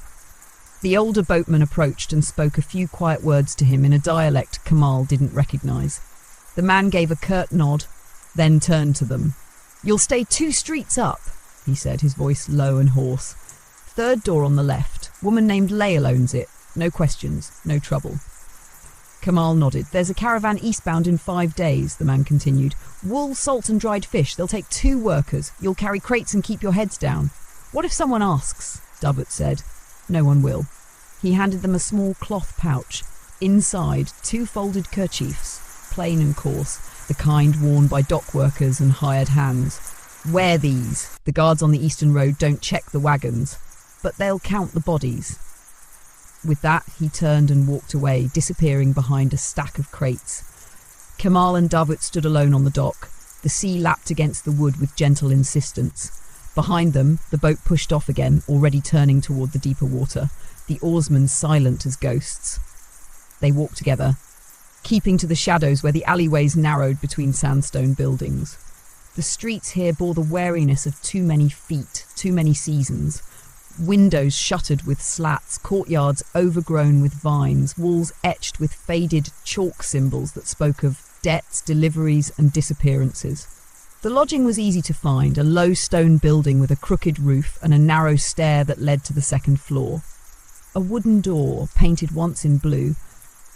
The older boatman approached and spoke a few quiet words to him in a dialect Kamal didn't recognize. The man gave a curt nod, then turned to them. "You'll stay 2 streets up," he said, his voice low and hoarse. "Third door on the left. Woman named Lael owns it. No questions, no trouble." Kamal nodded. "There's a caravan eastbound in 5 days," the man continued. "Wool, salt and dried fish. They'll take 2 workers. You'll carry crates and keep your heads down." "What if someone asks?" Davut said. "No one will." He handed them a small cloth pouch. Inside, 2 folded kerchiefs, plain and coarse, the kind worn by dock workers and hired hands. "Wear these. The guards on the eastern road don't check the wagons, but they'll count the bodies." With that, he turned and walked away, disappearing behind a stack of crates. Kamal and Davut stood alone on the dock. The sea lapped against the wood with gentle insistence. Behind them, the boat pushed off again, already turning toward the deeper water, the oarsmen silent as ghosts. They walked together, keeping to the shadows where the alleyways narrowed between sandstone buildings. The streets here bore the wariness of too many feet, too many seasons. Windows shuttered with slats, courtyards overgrown with vines, walls etched with faded chalk symbols that spoke of debts, deliveries, and disappearances. The lodging was easy to find, a low stone building with a crooked roof and a narrow stair that led to the second floor. A wooden door, painted once in blue,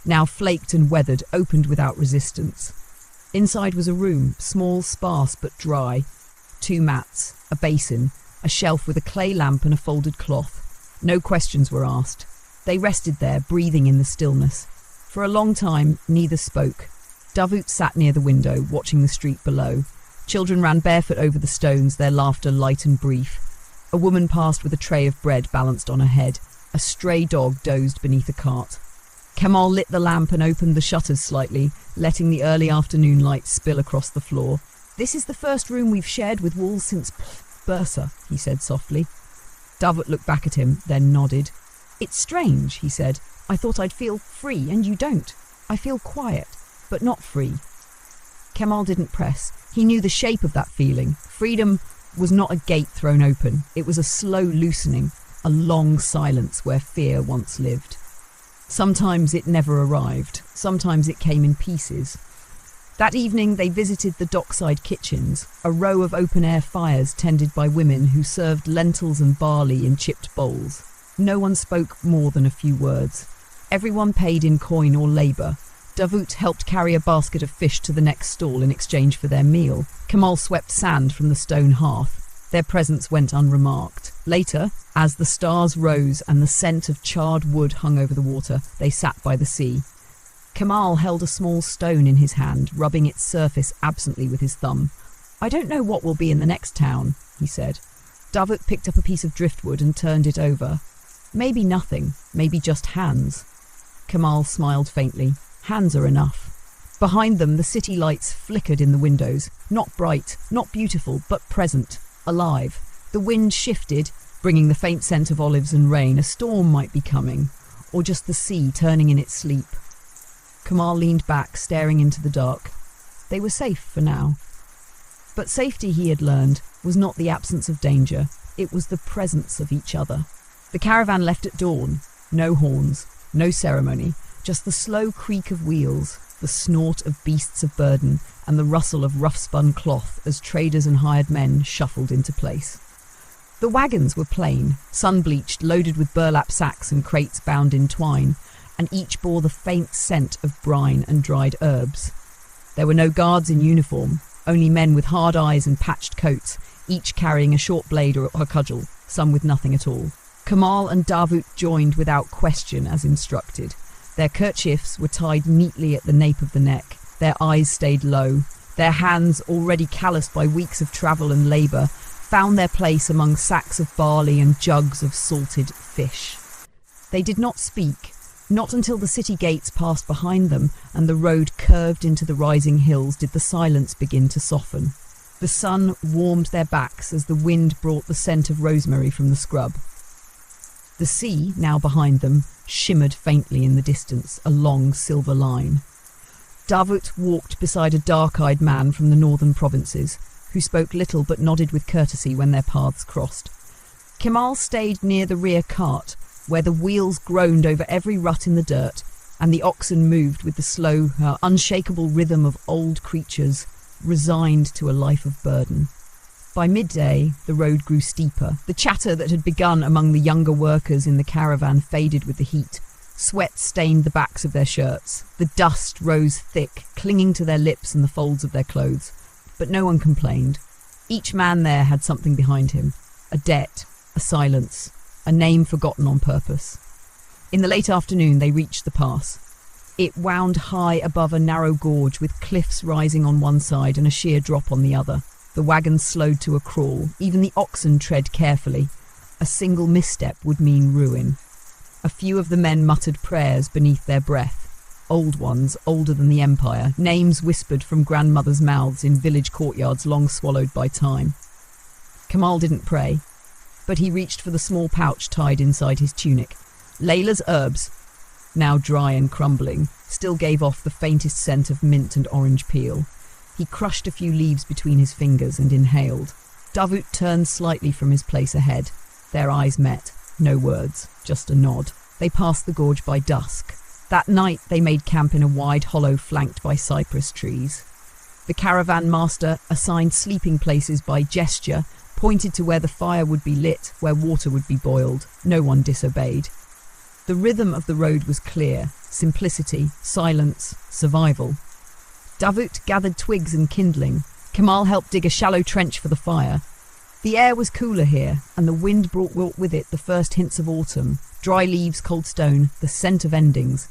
now flaked and weathered, opened without resistance. Inside was a room, small, sparse but dry. 2 mats, a basin, a shelf with a clay lamp and a folded cloth. No questions were asked. They rested there, breathing in the stillness. For a long time, neither spoke. Davut sat near the window, watching the street below. Children ran barefoot over the stones, their laughter light and brief. A woman passed with a tray of bread balanced on her head. A stray dog dozed beneath a cart. Kamal lit the lamp and opened the shutters slightly, letting the early afternoon light spill across the floor. "This is the first room we've shared with Wool since Bursa," he said softly. Davut looked back at him, then nodded. "It's strange," he said. "I thought I'd feel free, and you don't. I feel quiet, but not free." Kamal didn't press. He knew the shape of that feeling. Freedom was not a gate thrown open. It was a slow loosening, a long silence where fear once lived. Sometimes it never arrived. Sometimes it came in pieces. That evening they visited the dockside kitchens, a row of open-air fires tended by women who served lentils and barley in chipped bowls. No one spoke more than a few words. Everyone paid in coin or labour. Davut helped carry a basket of fish to the next stall in exchange for their meal. Kamal swept sand from the stone hearth. Their presence went unremarked. Later, as the stars rose and the scent of charred wood hung over the water, they sat by the sea. Kamal held a small stone in his hand, rubbing its surface absently with his thumb. "I don't know what will be in the next town," he said. Davut picked up a piece of driftwood and turned it over. "Maybe nothing, maybe just hands." Kamal smiled faintly. Hands are enough. Behind them, the city lights flickered in the windows. Not bright, not beautiful, but present, alive. The wind shifted, bringing the faint scent of olives and rain. A storm might be coming, or just the sea turning in its sleep. Kamal leaned back, staring into the dark. They were safe for now. But safety, he had learned, was not the absence of danger. It was the presence of each other. The caravan left at dawn. No horns, no ceremony. Just the slow creak of wheels, the snort of beasts of burden, and the rustle of rough-spun cloth as traders and hired men shuffled into place. The wagons were plain, sun-bleached, loaded with burlap sacks and crates bound in twine, and each bore the faint scent of brine and dried herbs. There were no guards in uniform, only men with hard eyes and patched coats, each carrying a short blade or a cudgel, some with nothing at all. Kamal and Davut joined without question as instructed. Their kerchiefs were tied neatly at the nape of the neck. Their eyes stayed low. Their hands, already calloused by weeks of travel and labour, found their place among sacks of barley and jugs of salted fish. They did not speak, not until the city gates passed behind them and the road curved into the rising hills did the silence begin to soften. The sun warmed their backs as the wind brought the scent of rosemary from the scrub. The sea, now behind them, shimmered faintly in the distance, a long silver line. Davut walked beside a dark-eyed man from the northern provinces, who spoke little but nodded with courtesy when their paths crossed. Kemal stayed near the rear cart, where the wheels groaned over every rut in the dirt, and the oxen moved with the slow, unshakable rhythm of old creatures, resigned to a life of burden. By midday, the road grew steeper. The chatter that had begun among the younger workers in the caravan faded with the heat. Sweat stained the backs of their shirts. The dust rose thick, clinging to their lips and the folds of their clothes. But no one complained. Each man there had something behind him. A debt, a silence, a name forgotten on purpose. In the late afternoon, they reached the pass. It wound high above a narrow gorge with cliffs rising on one side and a sheer drop on the other. The wagons slowed to a crawl. Even the oxen tread carefully. A single misstep would mean ruin. A few of the men muttered prayers beneath their breath. Old ones, older than the Empire, names whispered from grandmothers' mouths in village courtyards long swallowed by time. Kemal didn't pray, but he reached for the small pouch tied inside his tunic. Layla's herbs, now dry and crumbling, still gave off the faintest scent of mint and orange peel. He crushed a few leaves between his fingers and inhaled. Davut turned slightly from his place ahead. Their eyes met. No words, just a nod. They passed the gorge by dusk. That night they made camp in a wide hollow flanked by cypress trees. The caravan master assigned sleeping places by gesture, pointed to where the fire would be lit, where water would be boiled. No one disobeyed. The rhythm of the road was clear. Simplicity, silence, survival. Davut gathered twigs and kindling. Kemal helped dig a shallow trench for the fire. The air was cooler here, and the wind brought with it the first hints of autumn. Dry leaves, cold stone, the scent of endings.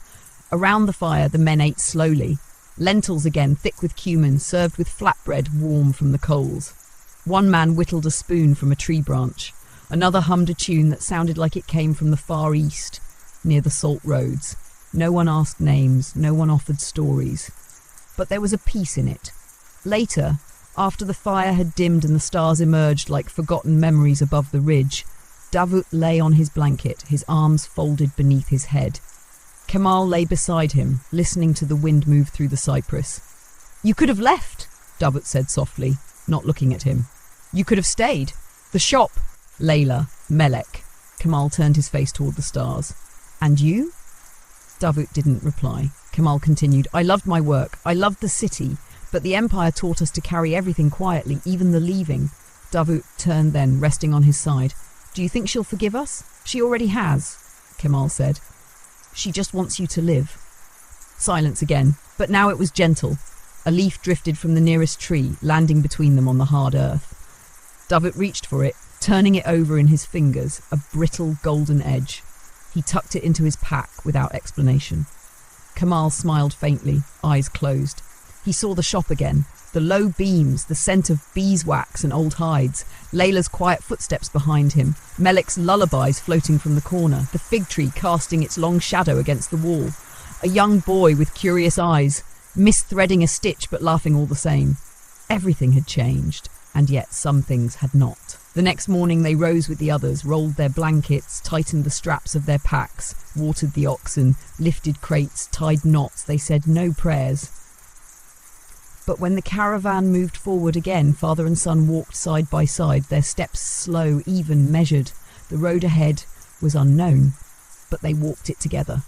Around the fire, the men ate slowly. Lentils again, thick with cumin, served with flatbread warm from the coals. One man whittled a spoon from a tree branch. Another hummed a tune that sounded like it came from the far east, near the salt roads. No one asked names, no one offered stories. But there was a peace in it. Later, after the fire had dimmed and the stars emerged like forgotten memories above the ridge, Davut lay on his blanket, his arms folded beneath his head. Kemal lay beside him, listening to the wind move through the cypress. "You could have left," Davut said softly, not looking at him. "You could have stayed. The shop." Layla, Melek. Kemal turned his face toward the stars. "And you?" Davut didn't reply. Kemal continued, "I loved my work. I loved the city. But the Empire taught us to carry everything quietly, even the leaving." Davut turned then, resting on his side. "Do you think she'll forgive us?" "She already has," Kemal said. "She just wants you to live." Silence again, but now it was gentle. A leaf drifted from the nearest tree, landing between them on the hard earth. Davut reached for it, turning it over in his fingers, a brittle golden edge. He tucked it into his pack without explanation. Kemal smiled faintly, eyes closed. He saw the shop again, the low beams, the scent of beeswax and old hides, Layla's quiet footsteps behind him, Melek's lullabies floating from the corner, the fig tree casting its long shadow against the wall, a young boy with curious eyes, misthreading a stitch but laughing all the same. Everything had changed, and yet some things had not. The next morning they rose with the others, rolled their blankets, tightened the straps of their packs, watered the oxen, lifted crates, tied knots. They said no prayers. But when the caravan moved forward again, father and son walked side by side, their steps slow, even, measured. The road ahead was unknown, but they walked it together.